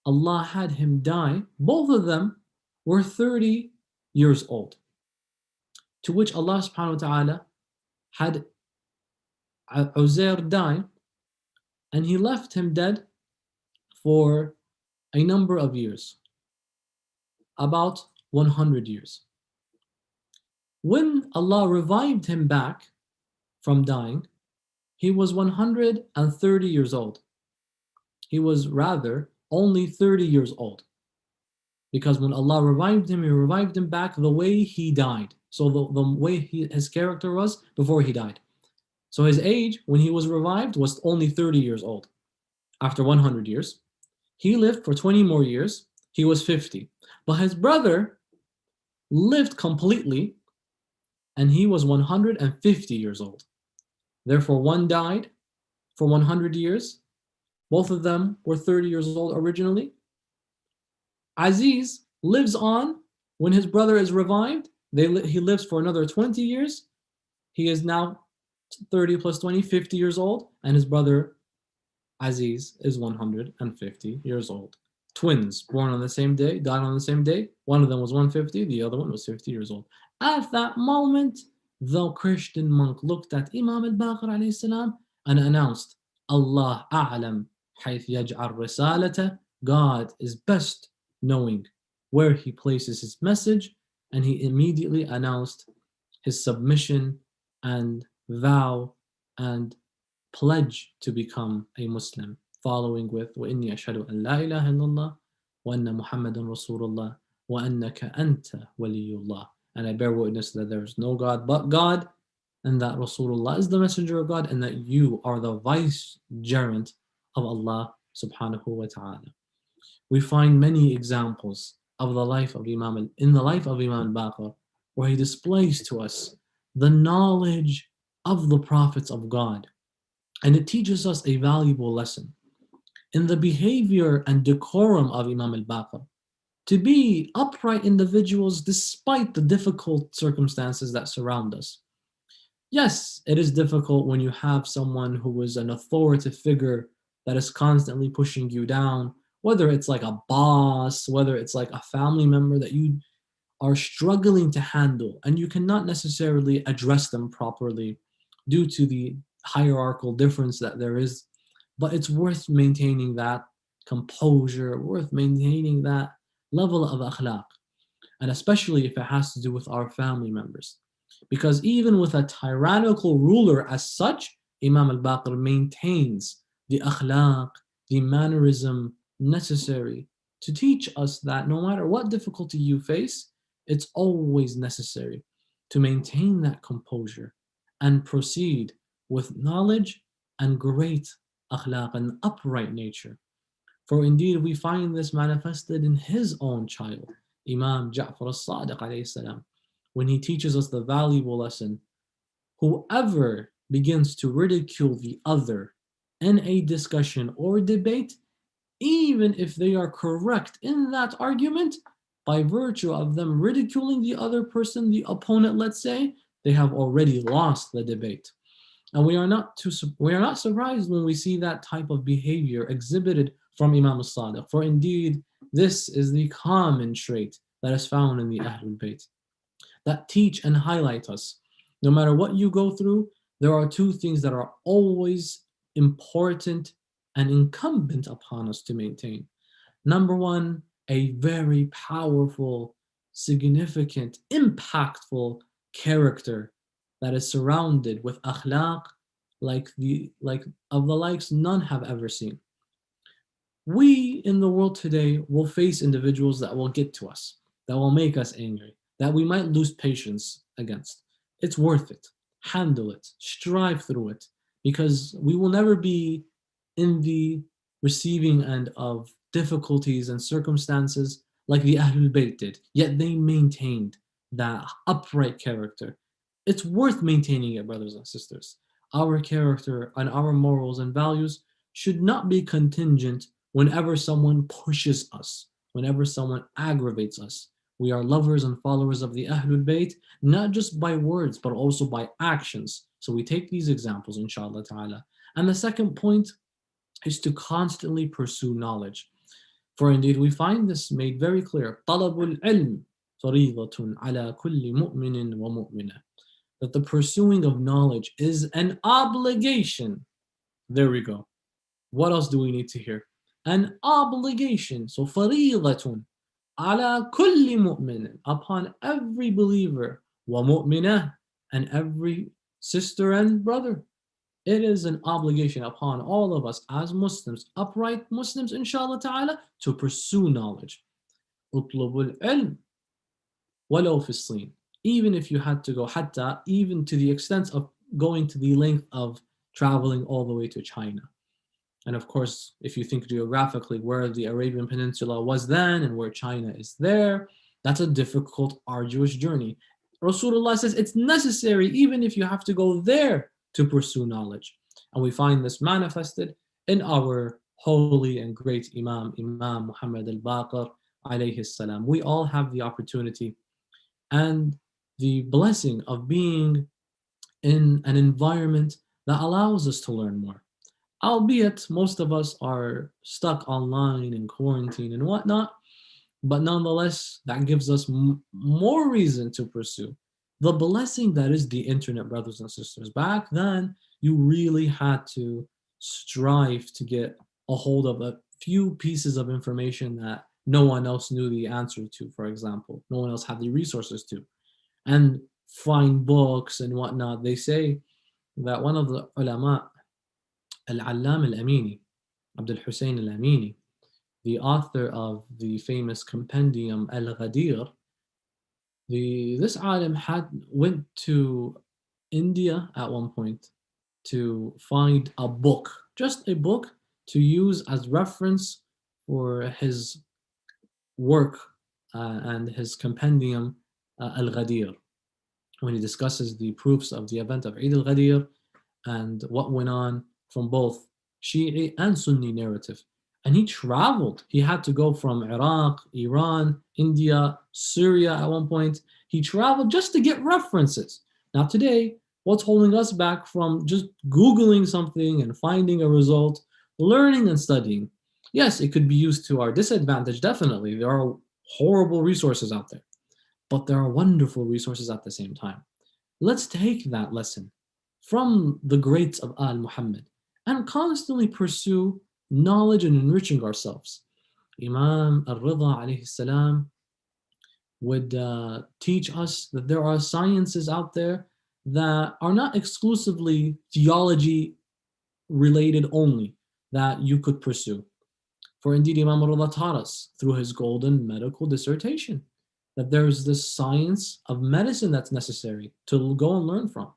Allah had him die. Both of them were 30 years old. To which Allah subhanahu wa ta'ala had Uzair die, and he left him dead for a number of years, about 100 years. When Allah revived him back from dying, he was 130 years old. He was rather only 30 years old. Because when Allah revived him, he revived him back the way he died. So the way his character was before he died. So his age when he was revived was only 30 years old. After 100 years, he lived for 20 more years, he was 50. But his brother lived completely and he was 150 years old. Therefore, one died for 100 years. Both of them were 30 years old originally. Aziz lives on. When his brother is revived, he lives for another 20 years. He is now 30 plus 20, 50 years old, and his brother Aziz is 150 years old. Twins born on the same day, died on the same day. One of them was 150, the other one was 50 years old. At that moment, the Christian monk looked at Imam al-Baqir alayhi salam and announced, Allah a'lam hayth yaj'al risalata. God is best knowing where he places his message, and he immediately announced his submission and vow and pledge to become a Muslim, following with وَإِنِّي أَشْهَدُ أَنْ لَا إِلَهَ إِلَّا اللَّهِ وَأَنَّ مُحَمَّدًا رَسُولُ اللَّهِ وَأَنَّكَ أَنْتَ وَلِيُّ اللَّهِ. And I bear witness that there is no God but God, and that Rasulullah is the messenger of God, and that you are the vicegerent of Allah subhanahu wa ta'ala. We find many examples of the life of Imam al-Baqir, where he displays to us the knowledge of the prophets of God. And it teaches us a valuable lesson. in the behavior and decorum of Imam al-Baqir, to be upright individuals despite the difficult circumstances that surround us. Yes, it is difficult when you have someone who is an authoritative figure that is constantly pushing you down, whether it's like a boss, whether it's like a family member that you are struggling to handle, and you cannot necessarily address them properly due to the hierarchical difference that there is. But it's worth maintaining that composure, worth maintaining that level of akhlaq, and especially if it has to do with our family members. Because even with a tyrannical ruler as such, Imam al-Baqir maintains the akhlaq, the mannerism necessary to teach us that no matter what difficulty you face, it's always necessary to maintain that composure and proceed with knowledge and great akhlaq and upright nature. For indeed, we find this manifested in his own child, Imam Ja'far as-Sadiq alayhi salam, when he teaches us the valuable lesson: whoever begins to ridicule the other in a discussion or debate, even if they are correct in that argument, by virtue of them ridiculing the other person, the opponent, let's say, they have already lost the debate. And we are not surprised when we see that type of behavior exhibited from Imam al-Sadiq. For indeed, this is the common trait that is found in the Ahlul Bayt, that teach and highlight us. No matter what you go through, there are two things that are always important and incumbent upon us to maintain. Number one, a very powerful, significant, impactful character that is surrounded with akhlaq like of the likes none have ever seen. We in the world today will face individuals that will get to us, that will make us angry, that we might lose patience against. It's worth it. Handle it. Strive through it. Because we will never be in the receiving end of difficulties and circumstances like the Ahlul Bayt did. Yet they maintained that upright character. It's worth maintaining it, brothers and sisters. Our character and our morals and values should not be contingent whenever someone pushes us, whenever someone aggravates us. We are lovers and followers of the Ahlul Bayt, not just by words, but also by actions. So we take these examples, inshallah ta'ala. And the second point is to constantly pursue knowledge. For indeed, we find this made very clear. طَلَبُ الْعِلْمِ فَرِيضَةٌ عَلَى كُلِّ مُؤْمِنٍ وَمُؤْمِنَةٍ. That the pursuing of knowledge is an obligation. There we go. What else do we need to hear? An obligation. So فَرِيضَةٌ عَلَى كُلِّ مُؤْمِنٍ, upon every believer, وَمُؤْمِنَةٍ, and every sister and brother. It is an obligation upon all of us as Muslims, upright Muslims, inshallah ta'ala, to pursue knowledge. اطلبوا العلم ولو في الصين. Even if you had to go hatta, even to the extent of going to the length of traveling all the way to China. And of course, if you think geographically where the Arabian Peninsula was then and where China is there, that's a difficult, arduous journey. Rasulullah says it's necessary even if you have to go there to pursue knowledge. And we find this manifested in our holy and great Imam Muhammad al-Baqir alayhi salam. We all have the opportunity and the blessing of being in an environment that allows us to learn more. Albeit most of us are stuck online in quarantine and whatnot, but nonetheless, that gives us more reason to pursue the blessing that is the internet, brothers and sisters. Back then, you really had to strive to get a hold of a few pieces of information that no one else knew the answer to, for example. No one else had the resources to. And find books and whatnot. They say that one of the ulama, Al-Allam al-Amini, Abdul Hussein al-Amini, the author of the famous compendium Al-Ghadir, this alim went to India at one point to find a book, just a book to use as reference for his work and his compendium Al-Ghadir, when he discusses the proofs of the event of Eid al-Ghadir and what went on from both Shi'i and Sunni narrative. And he traveled. He had to go from Iraq, Iran, India, Syria at one point. He traveled just to get references. Now today, what's holding us back from just Googling something and finding a result, learning and studying? Yes, it could be used to our disadvantage, definitely. There are horrible resources out there, but there are wonderful resources at the same time. Let's take that lesson from the greats of Al Muhammad and constantly pursue knowledge and enriching ourselves. Imam al-Rida alayhi salam would teach us that there are sciences out there that are not exclusively theology related only that you could pursue. For indeed, Imam al-Rida taught us through his golden medical dissertation that there's this science of medicine that's necessary to go and learn from.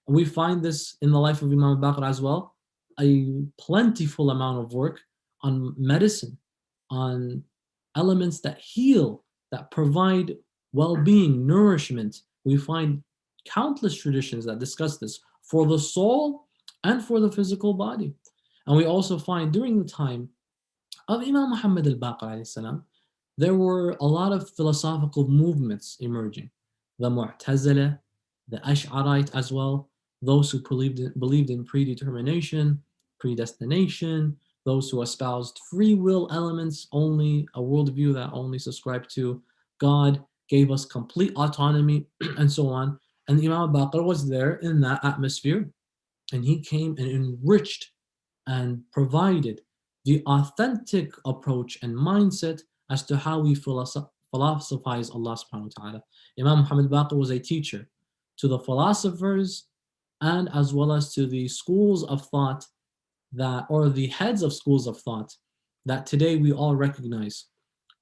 And we find this in the life of Imam Baqir as well, a plentiful amount of work on medicine, on elements that heal, that provide well-being, nourishment. We find countless traditions that discuss this for the soul and for the physical body. And we also find during the time of Imam Muhammad al-Baqir, there were a lot of philosophical movements emerging. The Mu'tazila, the Ash'arite as well, those who believed in predetermination, predestination, those who espoused free will elements only, a worldview that only subscribed to God, gave us complete autonomy, and so on. And Imam Baqir was there in that atmosphere, and he came and enriched and provided the authentic approach and mindset as to how we philosophize Allah subhanahu wa ta'ala. Imam Muhammad Baqir was a teacher to the philosophers and as well as to the schools of thought that, or the heads of schools of thought that today we all recognize.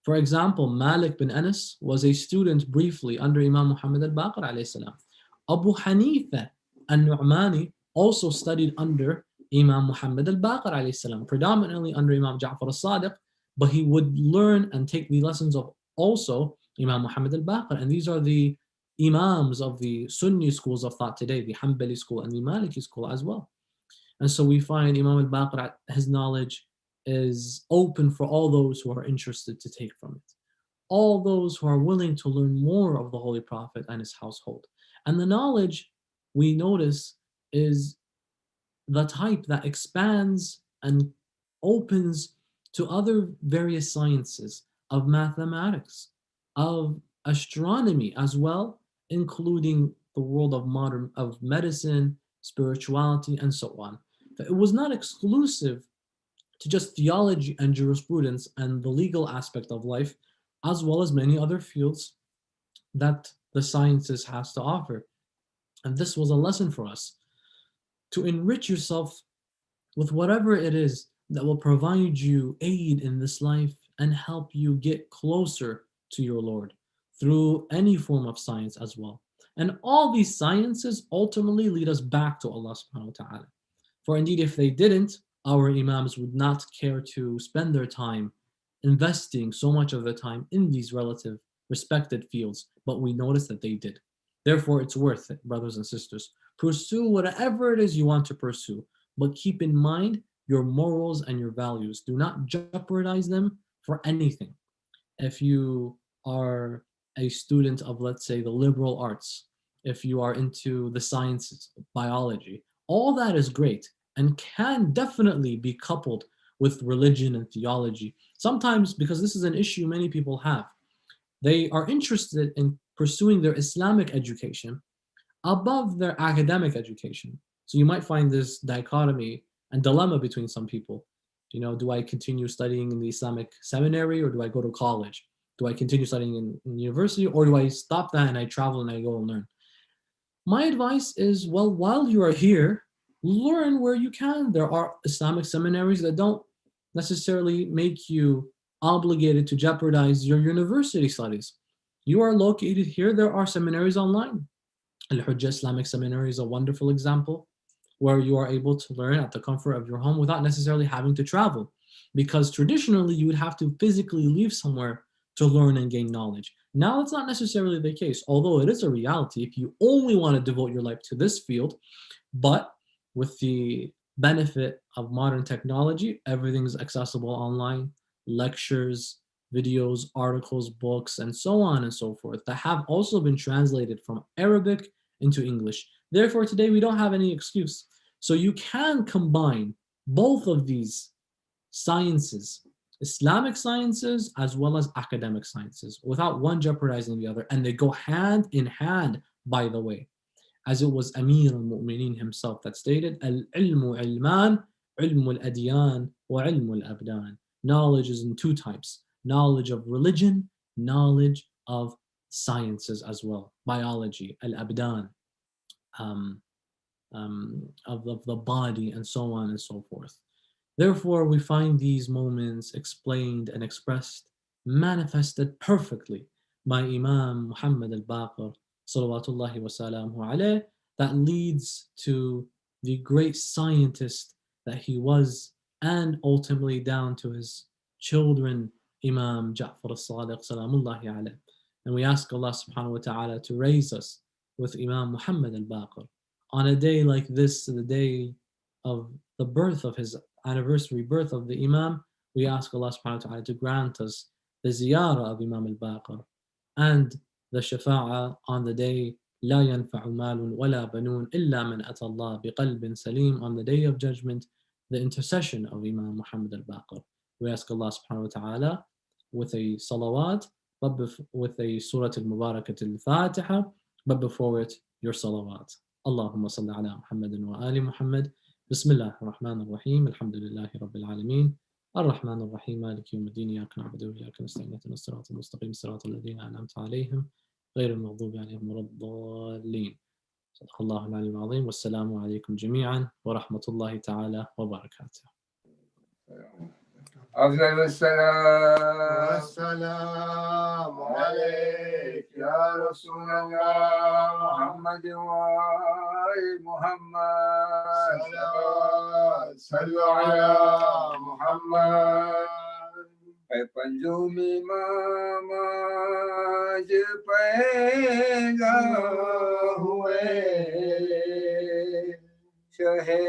For example, Malik bin Anas was a student briefly under Imam Muhammad al-Baqir alayhi salam. Abu Hanifa al-Nu'mani also studied under Imam Muhammad al-Baqir alayhi salam, predominantly under Imam Ja'far al-Sadiq, but he would learn and take the lessons of also Imam Muhammad al-Baqir. And these are the Imams of the Sunni schools of thought today, the Hanbali school and the Maliki school as well. And so we find Imam al-Baqir, his knowledge is open for all those who are interested to take from it. All those who are willing to learn more of the Holy Prophet and his household. And the knowledge, we notice, is the type that expands and opens to other various sciences of mathematics, of astronomy as well, including the world of medicine, spirituality, and so on. But it was not exclusive to just theology and jurisprudence and the legal aspect of life, as well as many other fields that the sciences has to offer. And this was a lesson for us, to enrich yourself with whatever it is that will provide you aid in this life and help you get closer to your Lord through any form of science as well. And all these sciences ultimately lead us back to Allah subhanahu wa ta'ala. For indeed, if they didn't, our Imams would not care to spend their time investing so much of their time in these relative respected fields, but we notice that they did. Therefore, it's worth it, brothers and sisters. Pursue whatever it is you want to pursue, but keep in mind your morals and your values. Do not jeopardize them for anything. If you are a student of, let's say, the liberal arts, if you are into the sciences, biology, all that is great and can definitely be coupled with religion and theology. Sometimes, because this is an issue many people have, they are interested in pursuing their Islamic education above their academic education. So you might find this dichotomy and dilemma between some people. You know, do I continue studying in the Islamic seminary or do I go to college? Do I continue studying in university or do I stop that and I travel and I go and learn? My advice is, well, while you are here, learn where you can. There are Islamic seminaries that don't necessarily make you obligated to jeopardize your university studies. You are located here, there are seminaries online. Al-Hujjah Islamic Seminary is a wonderful example where you are able to learn at the comfort of your home without necessarily having to travel. Because traditionally you would have to physically leave somewhere to learn and gain knowledge. Now that's not necessarily the case, although it is a reality if you only want to devote your life to this field. But with the benefit of modern technology, everything's accessible online, lectures, videos, articles, books, and so on and so forth that have also been translated from Arabic into English. Therefore, today we don't have any excuse. So you can combine both of these sciences, Islamic sciences as well as academic sciences, without one jeopardizing the other. And they go hand in hand, by the way, as it was Amir al-Mu'mineen himself that stated, Al-ilmu ilman, ilmu al-adyan, wa ilmu al-abdan. Knowledge is in two types: knowledge of religion, knowledge of sciences as well, biology, al-abdan, of the body, and so on and so forth. Therefore, we find these moments explained and expressed, manifested perfectly by Imam Muhammad al-Baqir, salawatullahi wa salamuhu alayh, that leads to the great scientist that he was, and ultimately down to his children, Imam Ja'far al-Sadiq, salamullahi alayh. And we ask Allah subhanahu wa ta'ala to raise us with Imam Muhammad al-Baqir on a day like this, the day of the birth of his anniversary birth of the Imam. We ask Allah subhanahu wa ta'ala to grant us the ziyarah of Imam al-Baqir and the shafa'ah on the day لا ينفع مال ولا بنون إلا من أتى الله بقلب سليم, on the day of judgment, the intercession of Imam Muhammad al-Baqir. We ask Allah subhanahu wa ta'ala with a salawat, but with a surah al-Mubarakat al-Fatiha, but before it, your salawat. Allahumma salli ala Muhammadin wa ali Muhammad. Bismillah ar-Rahman ar-Rahim. Alhamdulillahi Rabbil Alameen. Ar-Rahman ar-Rahim. Maliki yawmiddin. Iyyaka na'budu wa iyyaka nasta'in. Ihdinas siratal mustaqim. Siratal ladhina an'amta alayhim. غير المغضوب عليهم ولا الضالين. صدق الله العلي العظيم. والسلام عليكم جميعا ورحمة الله تعالى وبركاته.
أفضل السلام عليك يا رسول الله محمد وآل محمد صلوا على محمد. पंजों में mama's पैदा हुए शहे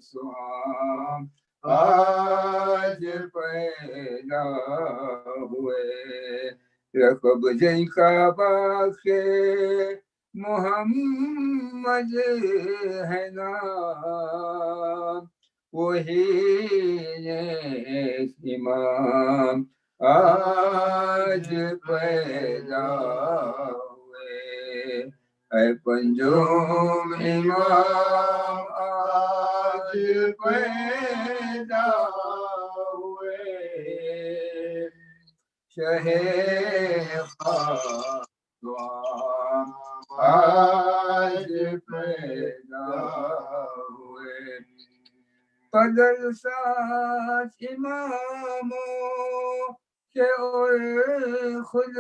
खासुआम आज पैदा हुए रकब जैका बाखे मोहम्मद है नाम वही इमाम आज पैदा हुए है पंजोम इमाम आज पैदा हुए शहे खासुआम आज पैदा हुए कदर साथ इमामों के और खुद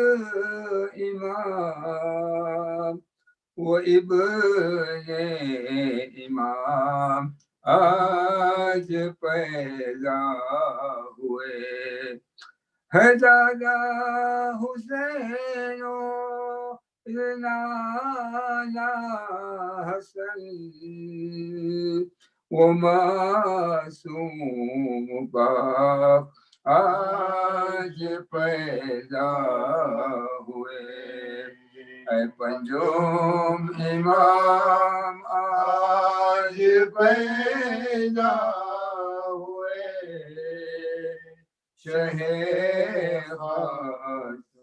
इमाम वो इब्ने इमाम आज पैदा हुए है दादा हुसैन नाना हसन वो मासूम बाप आज पैदा हुए है पंजोम इमाम आज पैदा हुए शहे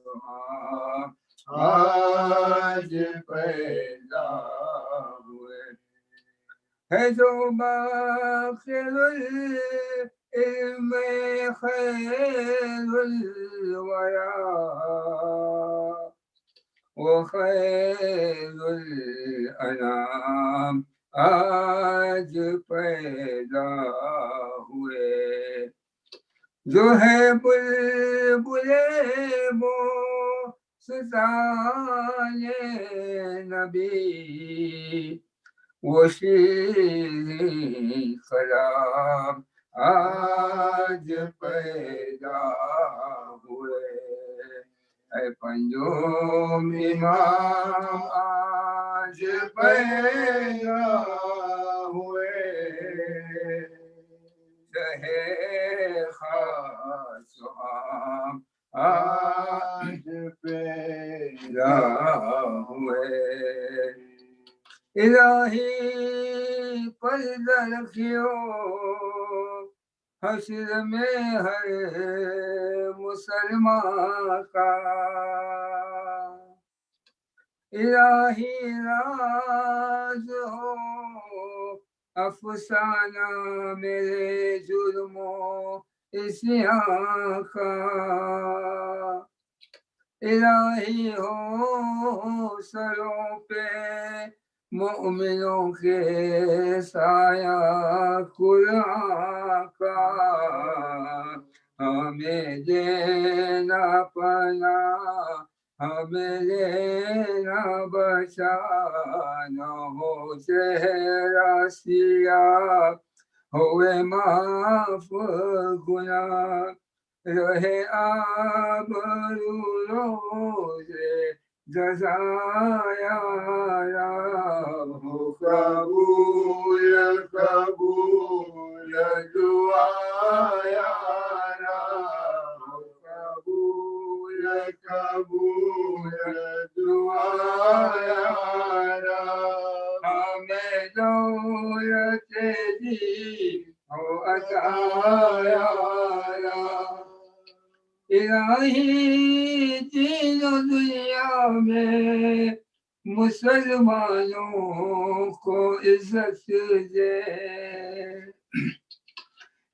खासुआम आज पैदा हुए है जो बाखिरुल इल्म खैरुल वरा वो खैरुल अनाम आज पैदा हुए जो है बुलबुले वो सुल्ताने नबी वो शीर कलाम आज पैदा हुए है पंजोम इमाम आज पैदा हुए सुहाग आज पैदा हुए। इलाही पर्दा रखियो हश्र में हर मुसलमान का। इलाही राज हो अफसाना मेरे जुल्मों इस यहाँ का। इलाही हो सरों पे मोमिनों के साया कुरान का। हमें देना पना हमें देना बचाना हो चेहरा सिया होवे माफ गुना रहे आबरू रोज़े जज़ाया हो कबूल कबूल दुआया हो कबूल कबूल दुआया हमें दौलत दी हो अताया। इलाही तीनों दुनिया में मुसलमानों को इज्जत दे।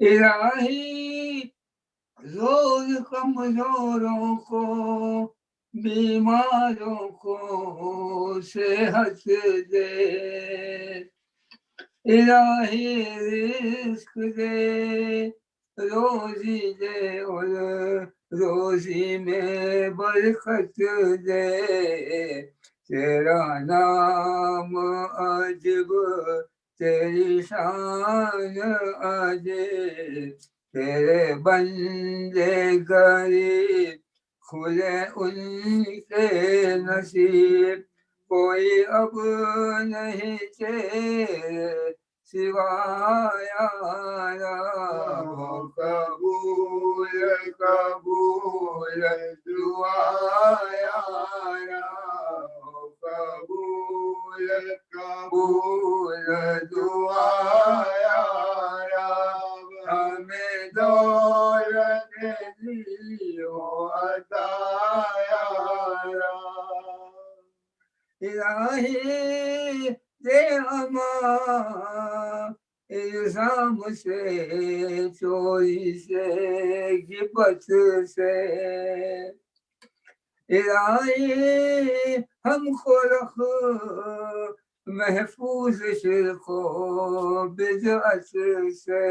इलाही जोर कमजोरों को बीमारों को सेहत दे। इलाही रिस्क दे रोजी दे और रोजी में बरकत दे। तेरा नाम अजब तेरी शान अजीब तेरे बंदे गरीब खुले उनके नसीब कोई अब नहीं तेरे सिवाया हो कबूल कबूल दुआया हो कबूल कबूल दुआया हमें दौलत दी हो अताया। इलाही दे अमान इल्जाम से चोरी से गिबत से। इलाही हमको रख महफूज शिरको बिदअत से।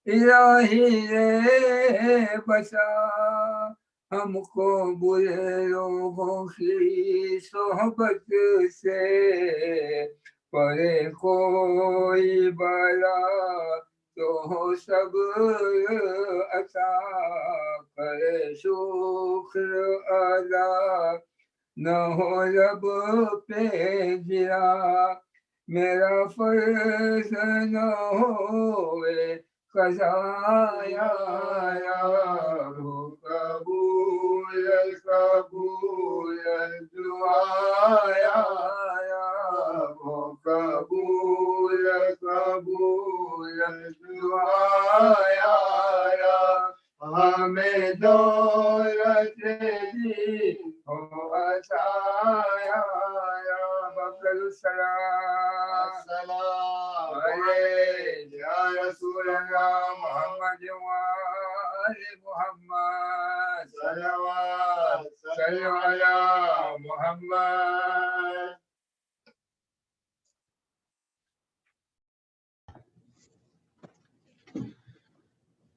इलाही रे बचा हमको बुरे लोगों की सोहबत से। परे कोई बला तो हो सब अता करे शुक्र अदा न हो लब पे गिरा मेरा फर्ज न होवे कज़ाया हो कबूल कबूल दुआया हो कबूल कबूल दुआया हमें दौलत दी हो अताया। बकर सलाम या रसूल अल्लाह मुहम्मद वाले मुहम्मद सल्लल्लाहु अलैहि मुहम्मद।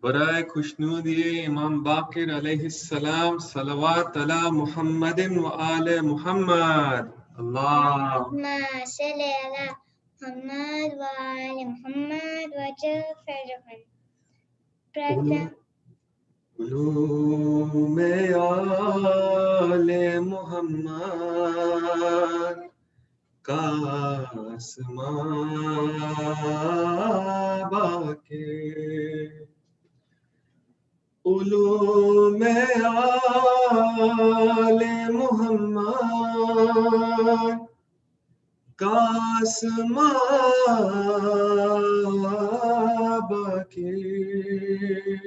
बराए खुशनूदिये इमाम बाकिर अलैहिस्सलाम सलवात अला मुहम्मदिन व आले मुहम्मद। अल्लाहुम्मा
सल्लि अला मुहम्मद व आले मुहम्मद वजल फरहन।
उलूमे आले मुहम्मद का आसमां बाके उलूम आले मुहम्मद कासमा बाकीर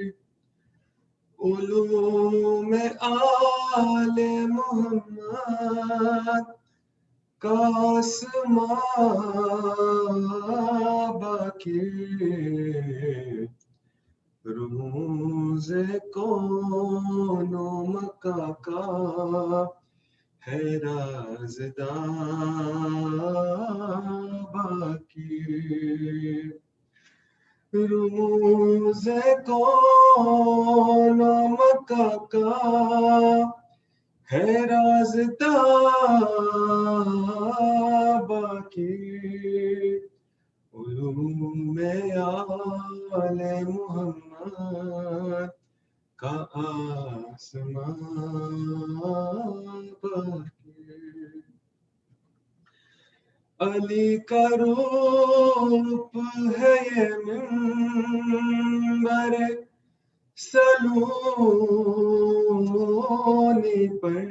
उलूम आले मुहम्मद कासमा बाकीर रूज़ कौनो मक्का का है राज़दार बाकीर रूज़ कौनो मक्का का है राज़दार बाकीर उलूम आले मुहम्मद का आसमां बाकीर अली का रूप है ये मिंबर सलूनी पर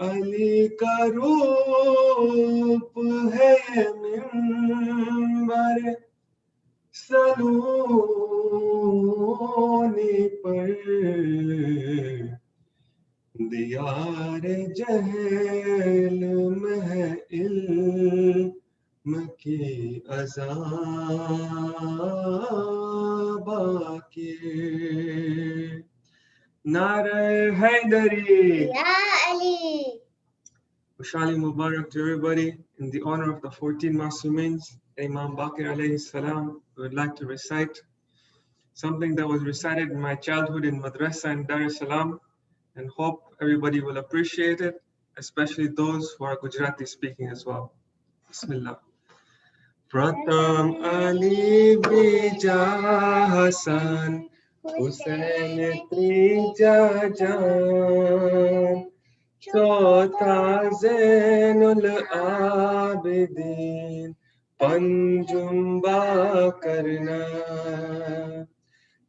अली का रूप है ये मिंबर सलूनी पर दियार जहल में है इल्म की अज़ां बाकीर नारे Hydari
Ya Ali.
Ushali Mubarak to everybody. In the honor of the 14 Masumins, Imam Baqir alayhi salam, we would like to recite something that was recited in my childhood in Madrasa in Dar es Salaam, and hope everybody will appreciate it, especially those who are Gujarati speaking as well. Bismillah. Pratham Ali Bija Hasan Hussain Trija Jan चौथा ज़ैनुल आबिदीन पंजुम्बा करना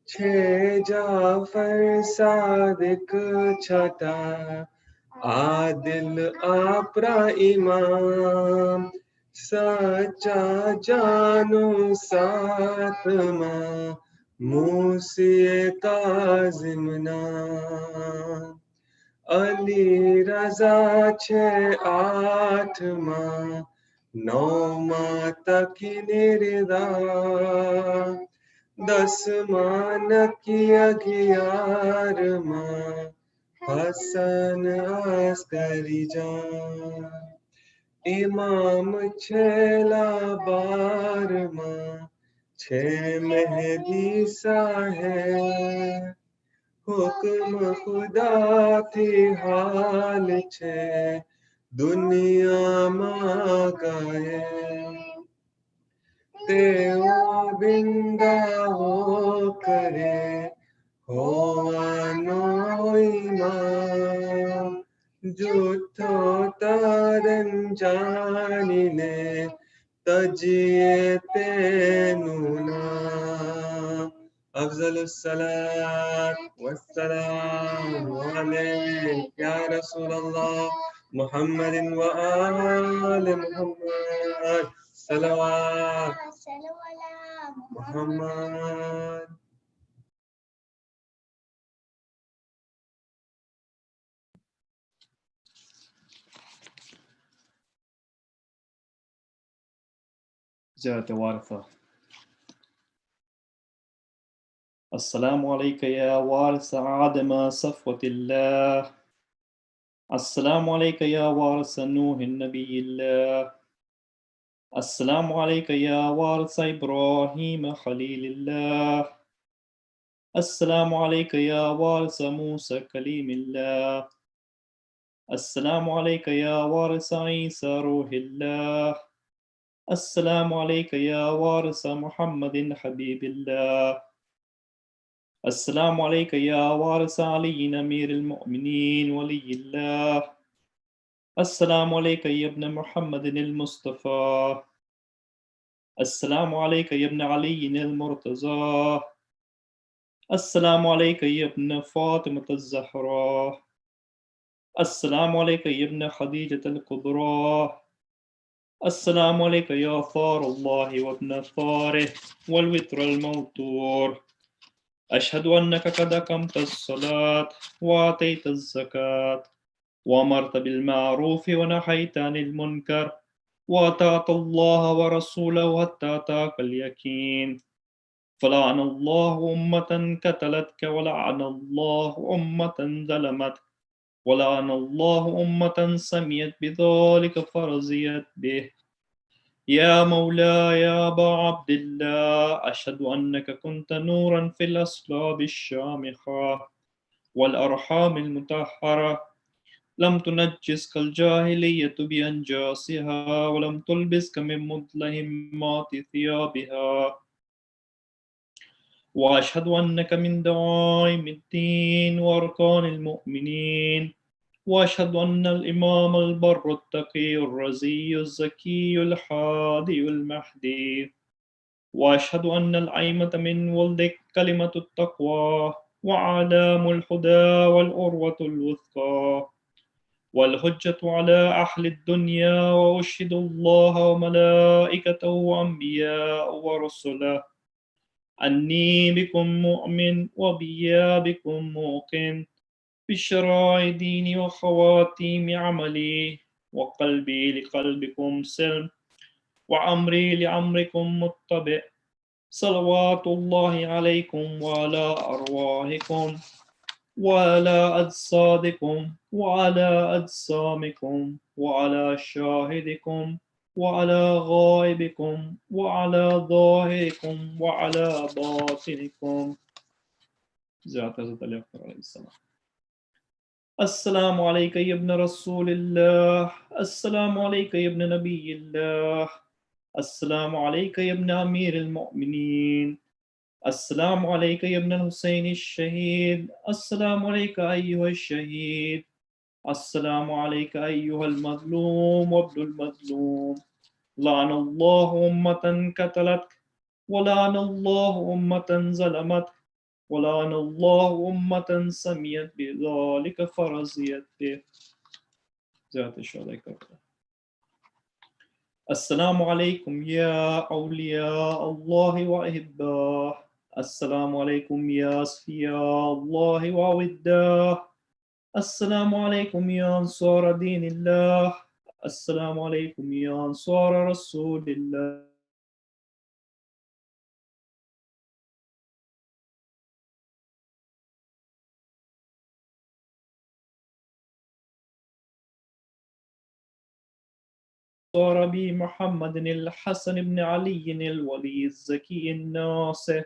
छह जाफर सादिक छठा आदिल आपरा इमाम सच्चा जानू सातमा मूसिए काज़िम नाम अली रज़ा छः आठ माँ नौ माँ तक निरदा 10 माँ की 11 माँ हसन अस्करी जान इमाम 6 12 माँ 6 मेहदी साहेब हुक्म खुदा थी हाल छे दुनिया मां गाए तेओ बिंदा हो करे होवानो इमाम जुठो तारन जानी ने तजिए तेनु नाम अफ़ज़ल सलात वस्सलाम अलैक या रसूल अल्लाह मुहम्मद व आले मुहम्मद सलवात मुहम्मद
زاد وارثة. السلام عليك يا وارث آدم صفوة الله. السلام عليك يا وارث نوح النبي الله. السلام عليك يا وارث إبراهيم خليل الله. السلام عليك يا وارث موسى كليم الله. السلام عليك يا وارث عيسى روح الله. السلام عليك يا وارث محمد حبيب الله. السلام عليك يا وارث علي أمير المؤمنين ولي الله. السلام عليك يا ابن محمد المصطفى. السلام عليك يا ابن علي المرتضى. السلام عليك يا ابن فاطمة الزهراء. السلام عليك يا ابن خديجة الكبرى. السلام عليك يا ثار الله وابن ثاره والوتر الموتور. أشهد أنك قد أقمت الصلاة وآتيت الزكاة وأمرت بالمعروف ونهيت عن المنكر وأطعت الله ورسوله حتى أتاك اليقين. فلعن الله أمة قتلتك ولعن الله أمة ظلمتك ولعن الله أمة سميت بذلك فرزيت به. يا مولاي يا أبا عبد الله، أشهد أنك كنت نورا في الأصلاب الشامخة والأرحام المطهرة، لم تنجسك الجاهلية بأنجاسها ولم تلبسك من مظلمات ثيابها. وأشهد أنك من دعائم الدين وأركان المؤمنين. وأشهد أن الإمام البر التقي الرزي الزكي الحادي المهدي. وأشهد أن الأئمة من ولدك كلمة التقوى وعلام الهدى والأروة الوثقى والحجة على أهل الدنيا. وأشهد الله وملائكته وأنبياء ورسله أني بكم مؤمن وبيا بكم موقن بشرائع ديني وخواتيم عملي، وقلبي لقلبكم سلم وأمري لأمركم متبع. صلوات الله عليكم وعلى أرواحكم وعلى أجسادكم وعلى أجسامكم وعلى شاهدكم وعلى غائبكم وعلى ظاهركم وعلى باطنكم. زيادة حضرت علی اکبر علیہ السلام. السلام عليك يا ابن رسول الله. السلام عليك يا ابن نبي الله. السلام عليك يا ابن أمير المؤمنين. السلام عليك يا ابن الحسين الشهيد. السلام عليك أيها الشهيد. السلام عليك أيها المظلوم وابن المظلوم. لعن الله أمة قتلتك ولعن الله أمة ظلمتك ولعن الله أمة سميت بذلك فرزيت به. زيادة الشهداء. السلام عليكم يا أولياء الله وأحباه. السلام عليكم يا أصفياء الله ووداه. السلام عليكم يا أنصار دين الله. السلام عليكم يا أنصار رسول الله. صار بي محمد الحسن بن علي الولي الزكي الناصح.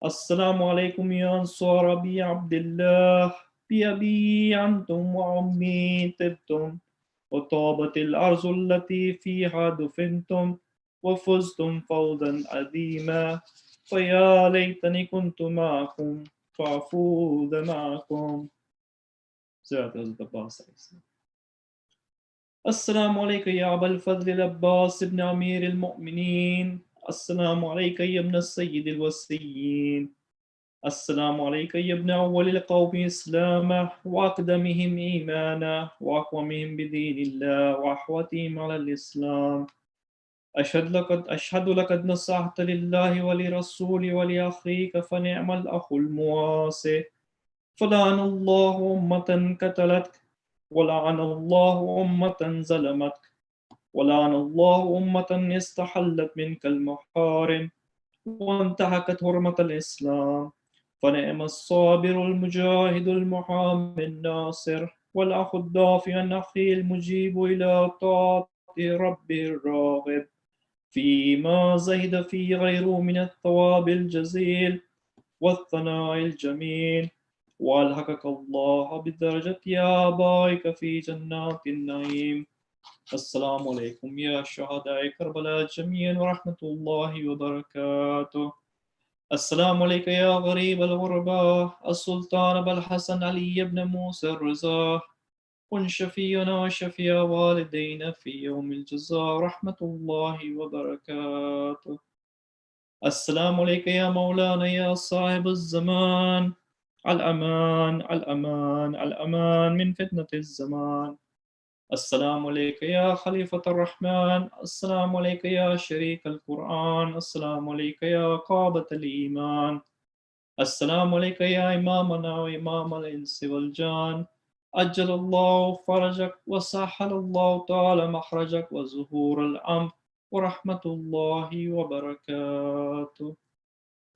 السلام عليكم يا أنصار أبي عبد الله. بأبي أنتم وأمي طبتم وطابت الأرض التي فيها دفنتم وفزتم فوزا عظيما. فيا ليتني كنت معكم فأفوز معكم. زيادة العباس عليه السلام. السلام عليك يا أبا الفضل العباس بن أمير المؤمنين. السلام عليك يا ابن السيد الوسيين. السلام عليك يا ابن أول القوم إسلاما وأقدمهم إيمانا وأقومهم بدين الله وأحوتهم على الإسلام. أشهد لقد نصحت لله ولرسوله ولأخيك فنعم الأخ المواسي. فلعن الله أمة قتلتك ولعن الله أمة ظلمتك ولعن الله أمة استحلت منك المحارم وانتهكت حرمة الإسلام. فنعم الصابر المجاهد المحامي الناصر والأخ الدافع الأخي المجيب إلى طاعة ربه الراغب فيما زهد فيه غيره من الثواب الجزيل والثناء الجميل. وألحقك الله بدرجة آبائك في جنات النعيم. السلام عليكم يا شهداء كربلاء جميعا ورحمة الله وبركاته. السلام عليك يا غريب الغرباء السلطان أبا الحسن علي بن موسى الرضا. كن شفيعنا وشفيع والدينا في يوم الجزاء. رحمة الله وبركاته.
السلام عليك يا مولانا يا صاحب الزمان. الأمان الأمان الأمان من فتنة الزمان. السلام عليك يا خليفة الرحمن. السلام عليك يا شريك القرآن. السلام عليك يا قابة الإيمان. السلام عليك يا إمامنا وإمام الإنس والجان. أجل الله فرجك وسهل الله تعالى مخرجك وظهور الأمر ورحمة الله وبركاته.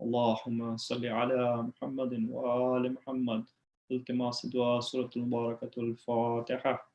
اللهم صل على محمد وآل محمد. التماس دعاء سورة المباركة الفاتحة.